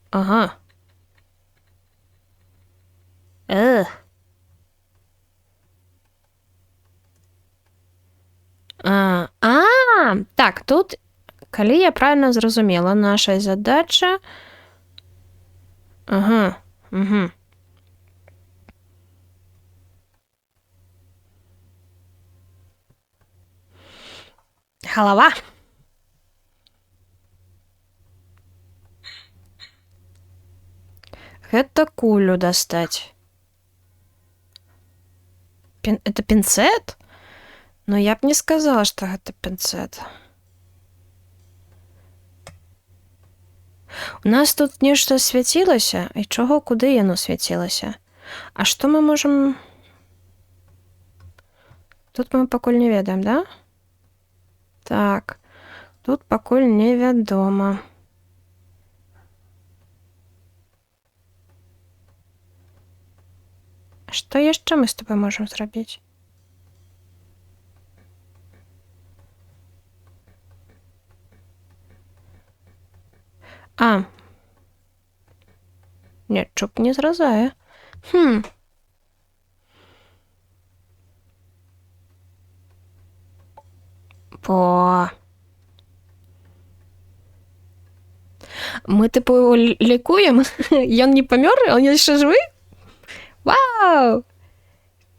[SPEAKER 1] Ага. Так, тут, калі я правильно зразумела, наша задача... Ага, угу. Голова. Гэта кулю дастаць. Это пінцэт? Но я б не сказала, што гэта пінцэт. У нас тут нешта свяцілася, і чого, куды яно свяцілася? А што мы можам... Тут мы пакуль не ведаем, да? Так, тут пакуль невядома. Што яшчэ мы з тобой можам зрабіць? А. Не, чуб не зразае. По. Мы, типу, лікуємо? Ён не помер? Он яшчэ жывы? Вау!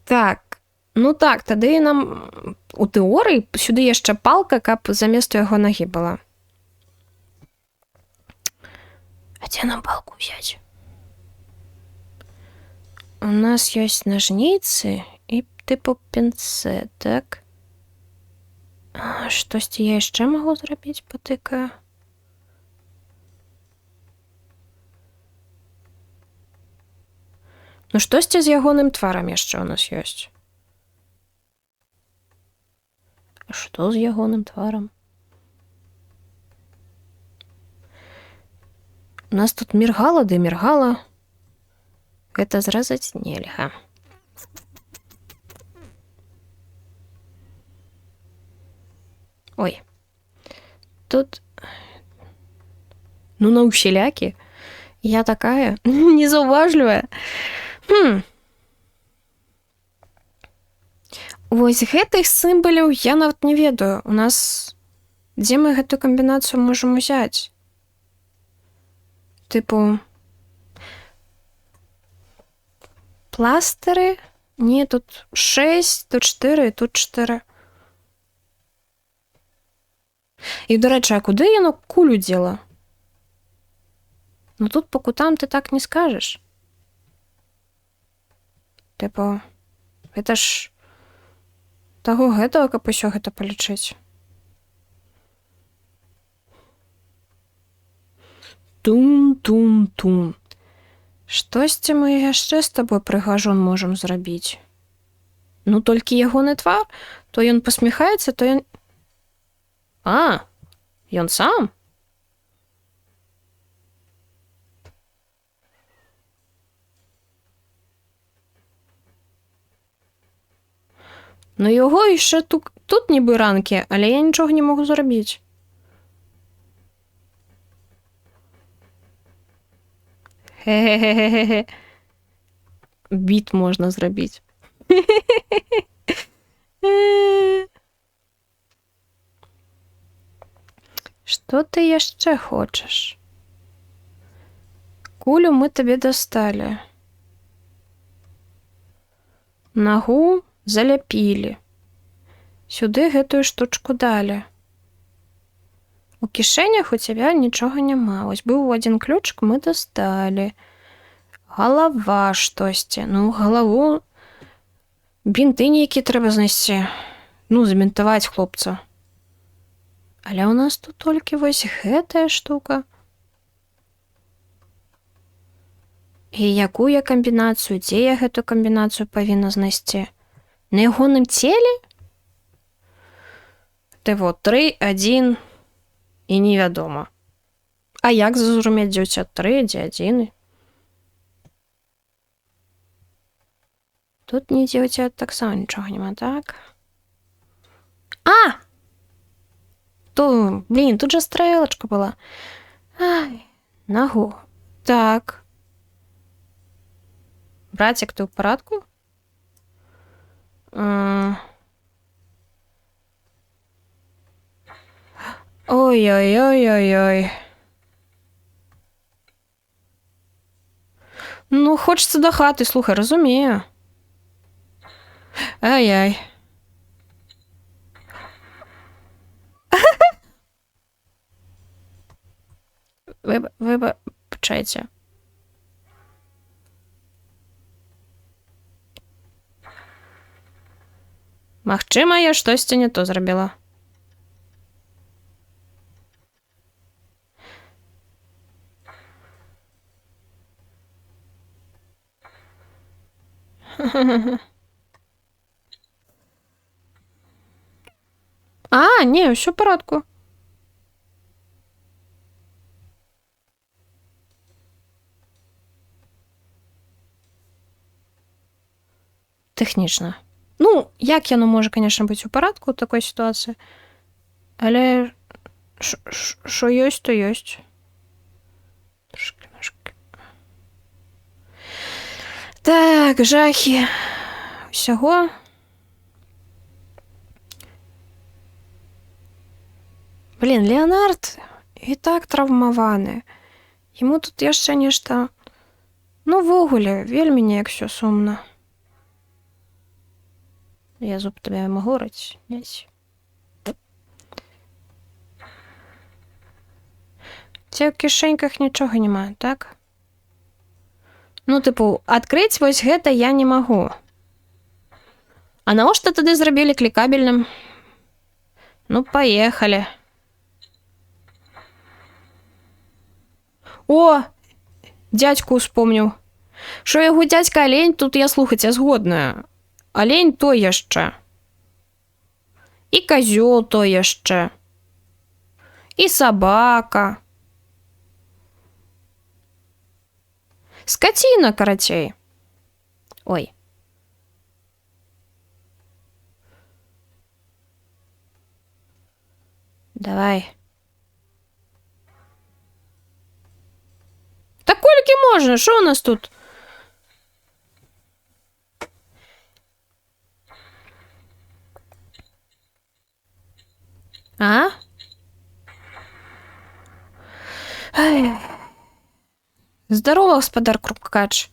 [SPEAKER 1] Так. Ну так, тады нам у тэорыі сюды яшчэ палка, каб замест яго нагі была. А дзе нам палку взять? У нас ёсць нажніцы і типу пінцэт, так? Штосьці я яшчэ магу зрабіць, патыкаю. Ну штосьці з ягоным тварам яшчэ у нас ёсць. Што з ягоным тварам? У нас тут міргала ды міргала. Гэта зразаць нельга. Ой. Тут... Ну, на усілякі. Я такая незаўважлівая. Вось гэтых сімваляў я нават не ведаю. У нас... Дзе мы гэту камбінацыю можам узяць? Типу... Пластыры? Не, тут 6, тут 4, тут 4. І, до речі, а куди яно кулю діла? Ну тут по кутам ти так не скажеш. Типу, гэта ж таго гэтага, каб усё гэта палічыць. Тун-тун-тун. Штосьці мы яшчэ з табой прыгажун можам зрабіць. Ну, толькі ягоны твар, то ён пасміхаецца, то ён... А, ён сам? Ну, яго яшчэ тут нібы ранкі, але я нічога не могу зрабіць. Хе-хе-хе-хе-хе. Біт можна зрабіць. Што ты яшчэ хочаш? Кулю мы табе дасталі. Нагу заляпілі. Сюды гэтую штучку далі. У кішэнях у цябе нічога няма. Вось быў адзін ключик, мы дасталі. Галава штосьці. Ну, галаву... Бінты нейкі трэба знайсці. Ну, забінтаваць хлопца. Але ў нас тут толькі вось гэтая штука. І якую я камбінацыю, дзе я гэту камбінацыю павінна знайсці? На ягоным целе? Ты вот 3, 1 і невядома. А як зразумець, дзе у цябе 3, дзе 1? Тут нідзе у цябе таксама нічога няма, так? А! Блин, тут же стрелочка была. Ай, нагу. Так. Братик, ты в порядку? Ой-ой-ой-ой-ой. Ну, хочеться до хати, слухай, розумію. Ай-ай. Вибачайте. Магчыма, я штосьці не то зрабіла. А, не, ўсё ў парадку. Тэхнічна. Ну, як яно можа, конечно, быць у парадку ў такой сітуацыі, але што ёсць, то ёсць. Так, жахі усяго. Блін, Леонард і так травмаваны. Яму тут яшчэ нешта... Ну, ввогуле, вельмі неяк всё сумна. Я зуб тебе могу расняць. Ці ў кішэньках нічога няма, так? Ну, тыпу, адкрыць вось гэта я не магу. А навошта тады зрабілі клікабельным? Ну, паехалі. О! Дядьку успомніў. Што яго дядька алень, тут я слухаць, я згодная. Алень то яшчэ. І казёл то яшчэ. І сабака. Скаціна, карацей. Ой. Давай. Та колькі можна? Що у нас тут? А? Ай. Здорово, господар Крукач.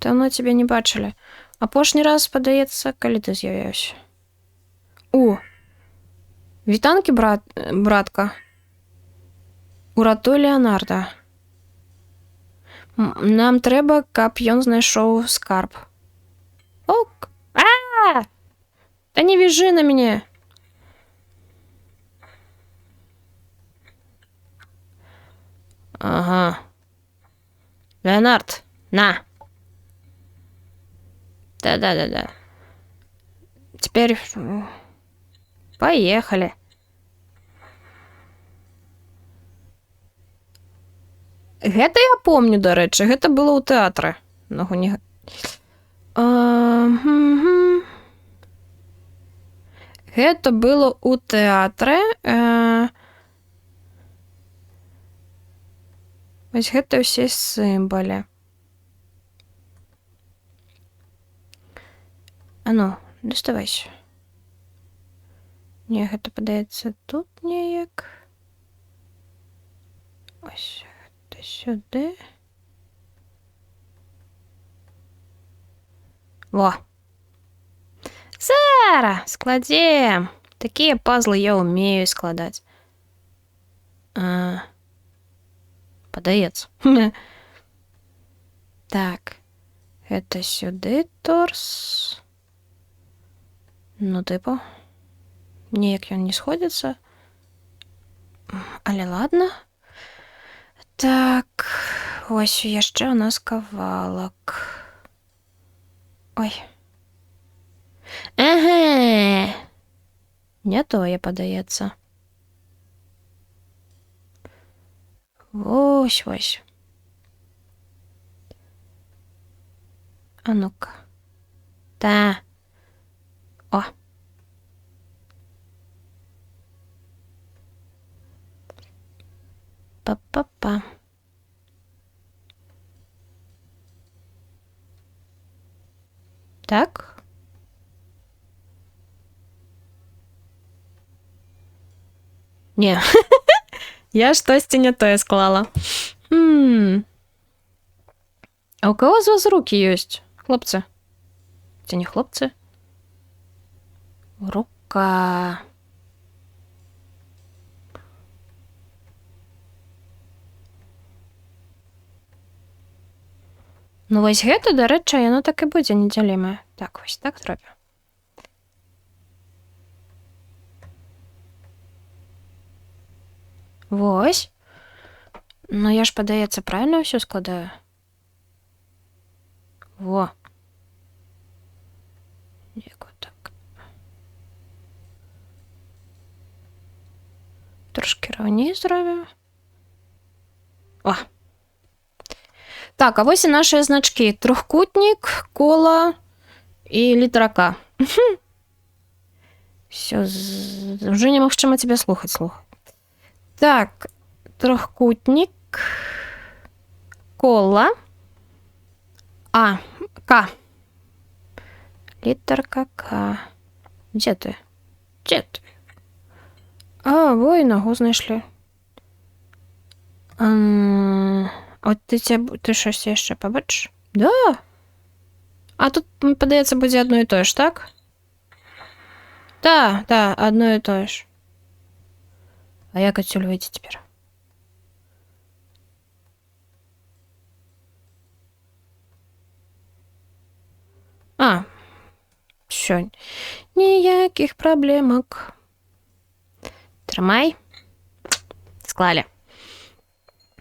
[SPEAKER 1] Давно тебя не бачили. Апошні раз, падаецца, калі ты з'явіўся. О! Вітанкі, братка. Уратуй Леонарда. Нам трэба, каб ён знайшоў скарб. Ок. А! Та не вяжы на мяне. Ага. Леонард, на. Да. Теперь поехали. Гэта я помню, дарэчы, гэта было ў тэатры. Ногу не... Гэта было ў тэатры. Вось гэта ўсе сімвалы. А ну, доставайся. Не, гэта падаецца тут неяк. Ось гэта сюды. Во. Зара, складзем. Такія пазлы я умею складаць. Падаецца. Так. Гэта сюды торс. Ну, типу. Ніяк ён не сходится. Але ладно. Так. Ось яшчэ у нас кавалак. Ой. Ага. Не тое, падаецца. Вось. А ну-ка. Та. О. Па-па-па. Так. Не. Я штосьці не тое склала. А у кого з вас руки ёсць, хлопцы? Ці не хлопцы? Рука. Ну, вось гэта, дарэчы, яно так і будзе недзялімае. Так, вось так зробім. Вось. Ну, я ж, падаецца, правільна ўсё складаю. Во. Як так. Трошки раўней зробім. О. Так, а вось і нашыя значкі. Трохкутнік, кола і літара К. Всё, уже немагчыма цябе слухаць. Так, трохкутнік, кола, А, К. Літарка К. Дзе ты? А, во, і нагу знайшлі. От ты щось яшчэ пабачыш? Да. А тут, падаецца, будзе адно і тое ж, так? Да, адно і тое ж. А як адсюль выйдзе цяпер? Всё. Ніякіх праблемак. Трымай. Склалі.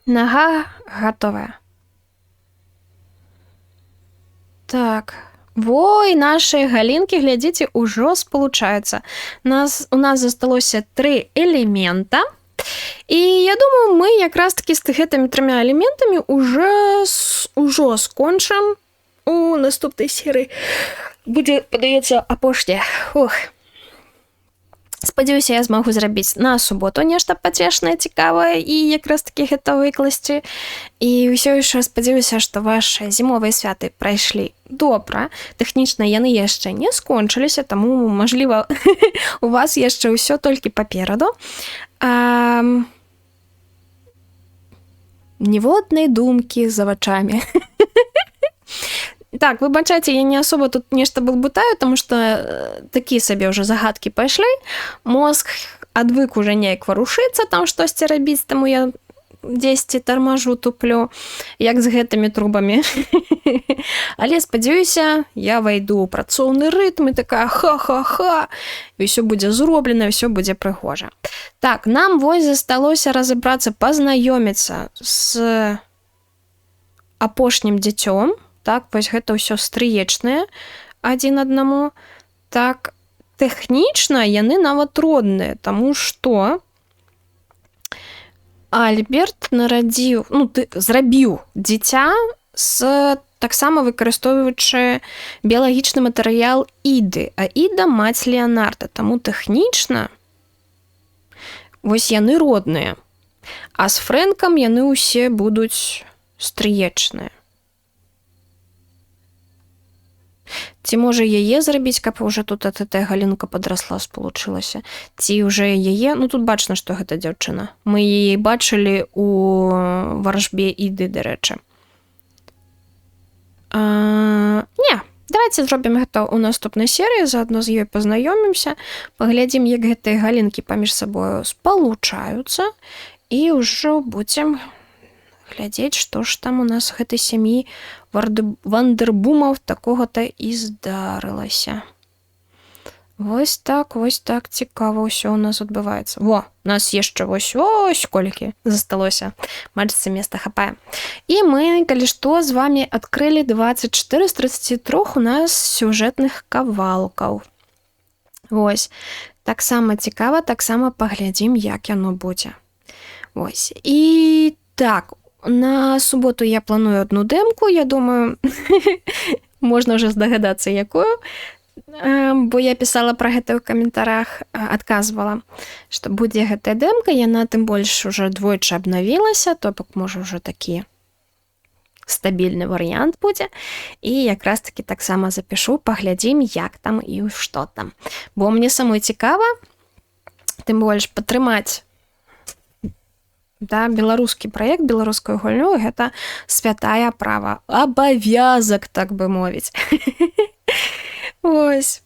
[SPEAKER 1] Нага гатовая. Так. Во, і нашы галінкі, глядзіце, ужо спалучаюцца. У нас засталося 3 элемента. І я думаю, мы якраз-такі з гэтымі 3 элементамі ужо скончым у наступнай серыі. Будзе, падаецца, апошняя. Спадзяюся, я змагу зрабіць на суботу нешта пацешнае, цікавае і якраз-такі гэта выкласці. І ўсё яшчэ спадзяюся, што вашы зімовыя святы прайшлі добра. Тэхнічна яны яшчэ не скончыліся, таму, мажліва, у вас яшчэ ўсё толькі папераду. Ніводнай думкі за вачамі. Так, выбачайце, я не асоба тут нешта балбутаю, таму што такія сабе ўжо загадкі пайшлі. Мозг адвык уже неяк варушыцца, там штосьці рабіць, таму я дзесьці тармажу, туплю, як з гэтымі трубамі. Але спадзяюся, я вайду ў працоўны рытм і такая ха-ха-ха, і ўсё будзе зроблена, ўсё будзе прыгожа. Так, нам вось засталося разабрацца, пазнаёміцца з апошнім дзіцём. Так, вось гэта ўсё стрыечнае адзін аднаму. Так, тэхнічна яны нават родныя, таму што Альберт зрабіў дзіця таксама выкарыстоўваючы біялагічны матэрыял Іды, а Іда маць Леанарда, таму тэхнічна вось яны родныя. А з Фрэнкам яны ўсе будуць стрыечныя. Ці можа яе зрабіць, каб уже тут гэтая галінка падрасла, спалучылася? Ці уже яе... Ну, тут бачна, што гэта дзяўчына. Мы яе бачылі у варажбе Іды, дарэчы. Не, давайте зробім гэта ў наступнай серыі, заадно з ёй пазнаёмімся, паглядзім, як гэтыя галінкі паміж сабою спалучаюцца, і ўжо будзем глядзець, што ж там у нас гэтай сям'і Вандербумаў такога-то і здарылася. Вось так цікава ўсё ў нас адбываецца. Во, у нас яшчэ вось колькі засталося. Бачыце, места хапае. І мы, калі што, з вамі адкрылі 24 з 33 у нас сюжэтных кавалкаў. Вось. Таксама цікава, таксама паглядзім, як яно будзе. Вось. І так, на суботу я планую одну дэмку, я думаю, можна ўжо здагадацца, якую, бо я пісала пра гэта ў каментарах, адказвала, што будзе гэтая дэмка, яна тым больш уже двойчы абнавілася, то бок, можа, ўжо такі стабільны варыянт будзе, і якраз такі таксама запішу, паглядзім, як там і што там. Бо мне самой цікава, тым больш падтрымаць беларускі праект, беларускую гульню, гэта святая права, абавязак, так бы мовіць. Ось.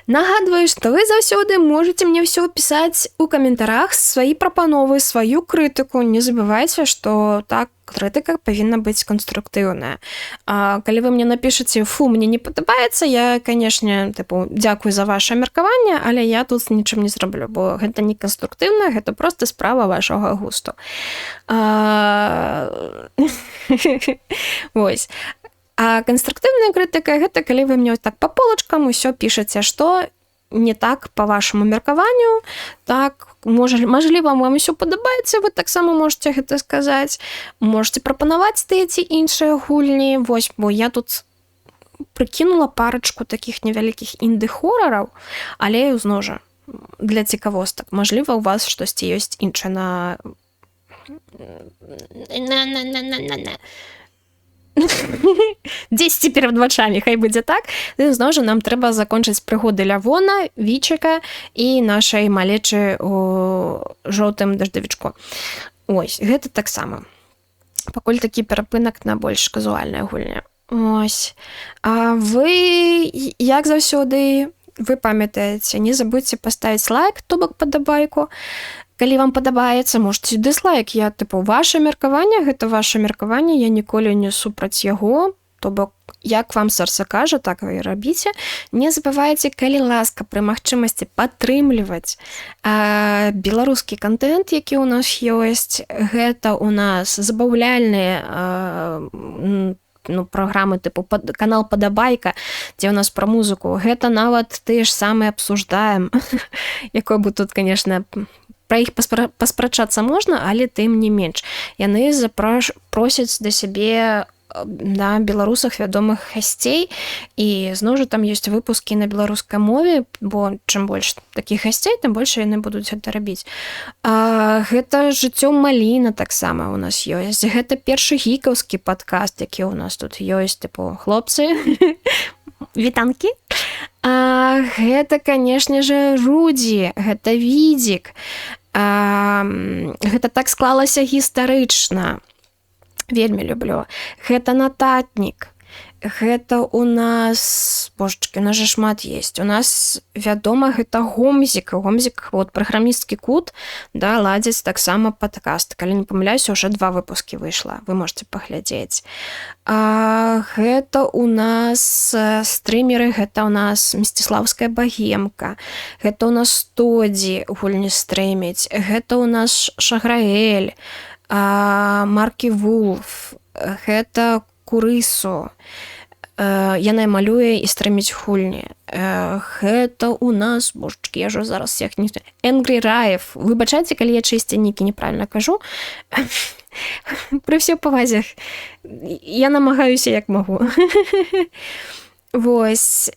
[SPEAKER 1] Нагадваю, што вы заўсёды можаце мне ўсё пісаць у каментарах, свае прапановы, сваю крытыку. Не забывайце, што так крытыка павінна быць канструктыўная. Калі вы мне напішаце фу, мне не падабаецца, я, канешне, дзякую за ваше меркаванне, але я тут нічым не зраблю, бо гэта не канструктыўна, гэта проста справа вашага густу. Вось. А канструктыўная крытыка гэта калі вы мне так па полачкам усё пішаце, што не так по вашаму меркаванню, так, мажліва, вам усё падабаецца, вы таксама можете гэта сказаць, можете прапанаваць тыя ці іншыя гульні, вось, бо я тут прыкінула парачку такіх невялікіх інды-хорараў, але зноў жа для цікавостак, мажліва, у вас штосьці ёсць іншае на 10 перад вачамі, хай будзе так. Зноў жа нам трэба закончыць прыгоды Лявона, Вічыка і нашай малечы у жоўтым даждавічку. Ось, гэта таксама. Пакуль такі перапынак на больш казуальныя гульні. Ось. А вы, як заўсёды, вы памятаеце, не забудзьце паставіць лайк, то бок падабайку. Калі вам падабаецца, можете дызлайк. Я, ваше меркаванне, гэта ваше меркаванне, я ніколі не супраць яго, то бок, як вам сэрца кажа, так вы і рабіце. Не забывайце, калі ласка, пры магчымасці падтрымліваць беларускі кантэнт, які ў нас ёсць. Гэта ў нас забаўляльныя праграмы тыпу канал Падабайка, дзе ў нас пра музыку. Гэта нават тыя ж самыя абсуждаем, якой бы тут, конечно, пра іх паспрачацца можна, але тым не менш. Яны просяць да сябе на беларусах вядомых гасцей, і зноў жа там ёсць выпускі на беларускай мове, бо чым больш такіх гасцей, тым больш яны будуць гэта рабіць. Гэта жыццё Маліна таксама ў нас ёсць. Гэта першы гікаўскі падкаст, які ў нас тут ёсць, хлопцы, вітанкі. Гэта, канешне же, Рудзі, гэта Відзік. Гэта так склалася гістарычна. Вельмі люблю. Гэта Нататнік. Гэта у нас, божачкі, у нас же шмат есть. У нас, вядома, гэта Гомзік. Гомзік, праграмісткі кут, да, ладзіць таксама падкаст. Калі не памыляюся, уже 2 выпускі выйшла. Вы можете паглядзець. Гэта у нас стрымеры, гэта у нас Мсціслаўская багемка. Гэта у нас Тодзі гульні стрыміць. Гэта у нас Шаграэль, Маркі Вулф. Гэта Курысу. Яна малюе і стрыміць гульні. Гэта у нас, божачкі, я ж зараз всех не... Энгрі Раев. Выбачайце, калі я чысці нікі неправільна кажу. Пры ўсёй павазе. Я намагаюся, як магу. Вось.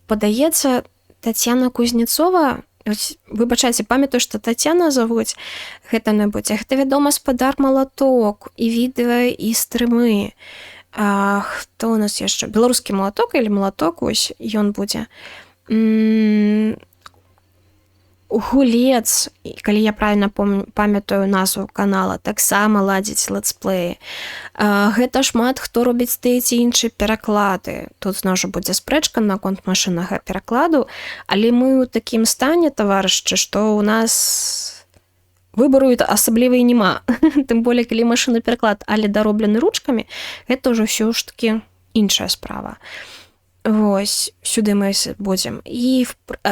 [SPEAKER 1] Падаецца, Тацьяна Кузнецова, выбачайце, памятаю, што Тацьяна завуць гэта-небудзь. Гэта, вядома, спадар Малаток і відэа і стрымы. Хто у нас яшчэ? Беларускі малаток или малаток, ось ён будзе. Гулец, калі я правильно памятаю назву канала, таксама ладзіць летсплеі. Гэта шмат хто робіць тыя ці іншыя пераклады. Тут зноў жа будзе спрэчка наконт машыннага перакладу, але мы ў такім стане, таварышы, што ў нас выбару асабліва і няма. Тым болей, калі машынны пераклад, але дароблены ручкамі, гэта ўжо ўсё ж такі іншая справа. Вось, сюды мы будзем. І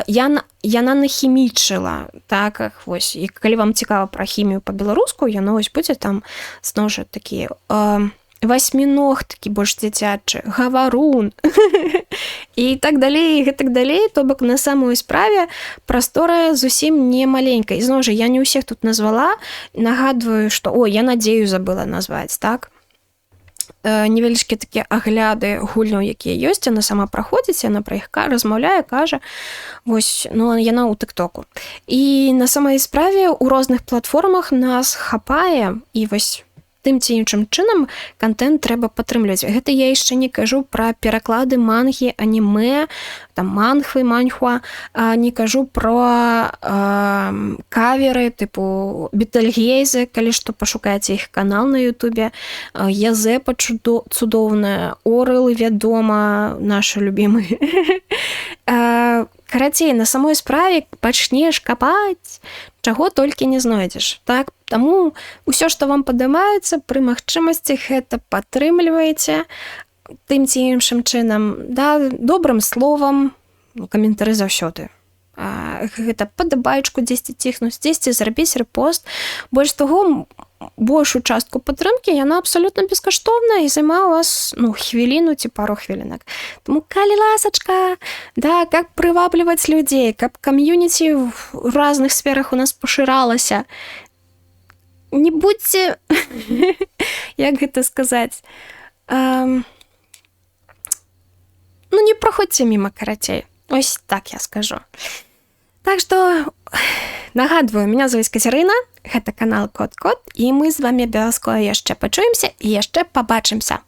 [SPEAKER 1] яна нахімічыла, так, вось, і калі вам цікава пра хімію па-беларуску, яно вось будзе там, зноў жа такі, васьміног, такі больш дзіцячы, гаварун, і так далей, і гэтак далей, то бок на самой справе прастора зусім не маленькая. І зноў жа, я не ўсіх тут назвала, нагадваю, што, я надзею забыла назваць, так? Невялічкі такія агляды гульняў, якія ёсць, яна сама праходзіць, яна пра іх размаўляе, кажа, вось, яна ў тыктоку. І на самай справе ў розных платформах нас хапае, і вось тым ці іншым чынам кантэнт трэба падтрымліваць. Гэта я яшчэ не кажу пра пераклады мангі, анімэ, там манхвы, маньхуа, не кажу пра каверы, тыпу Бетельгейзе, калі што пашукаеце іх канал на Ютубе, Язэпа цудоўная, Орэл, вядома, нашы любімыя. Карацей, на самой справе пачнеш капаць, чаго толькі не знойдзеш. Так? Таму ўсё, што вам падабаецца, пры магчымасці гэта падтрымлівайце тым ці іншым чынам, да, добрым словам, каментары заўсёды. Гэта падабаечку дзесьці ціхнуць, дзесьці зрабіць рэпост. Больш таго, большую частку падтрымкі яна абсалютна бескаштоўная і займае у вас хвіліну ці пару хвілінак. Таму калі ласачка, да, каб прывабліваць людзей, каб кам'юніці в разных сферах у нас пашыралася, не будьце, як гэта сказаць, не праходзьце міма, карацей. Ось так я скажу. Так што, нагадваю, меня зовут Катерина, гэта канал Кот-Кот, і мы з вами абавязкова яшчэ пачуемся і яшчэ пабачымся.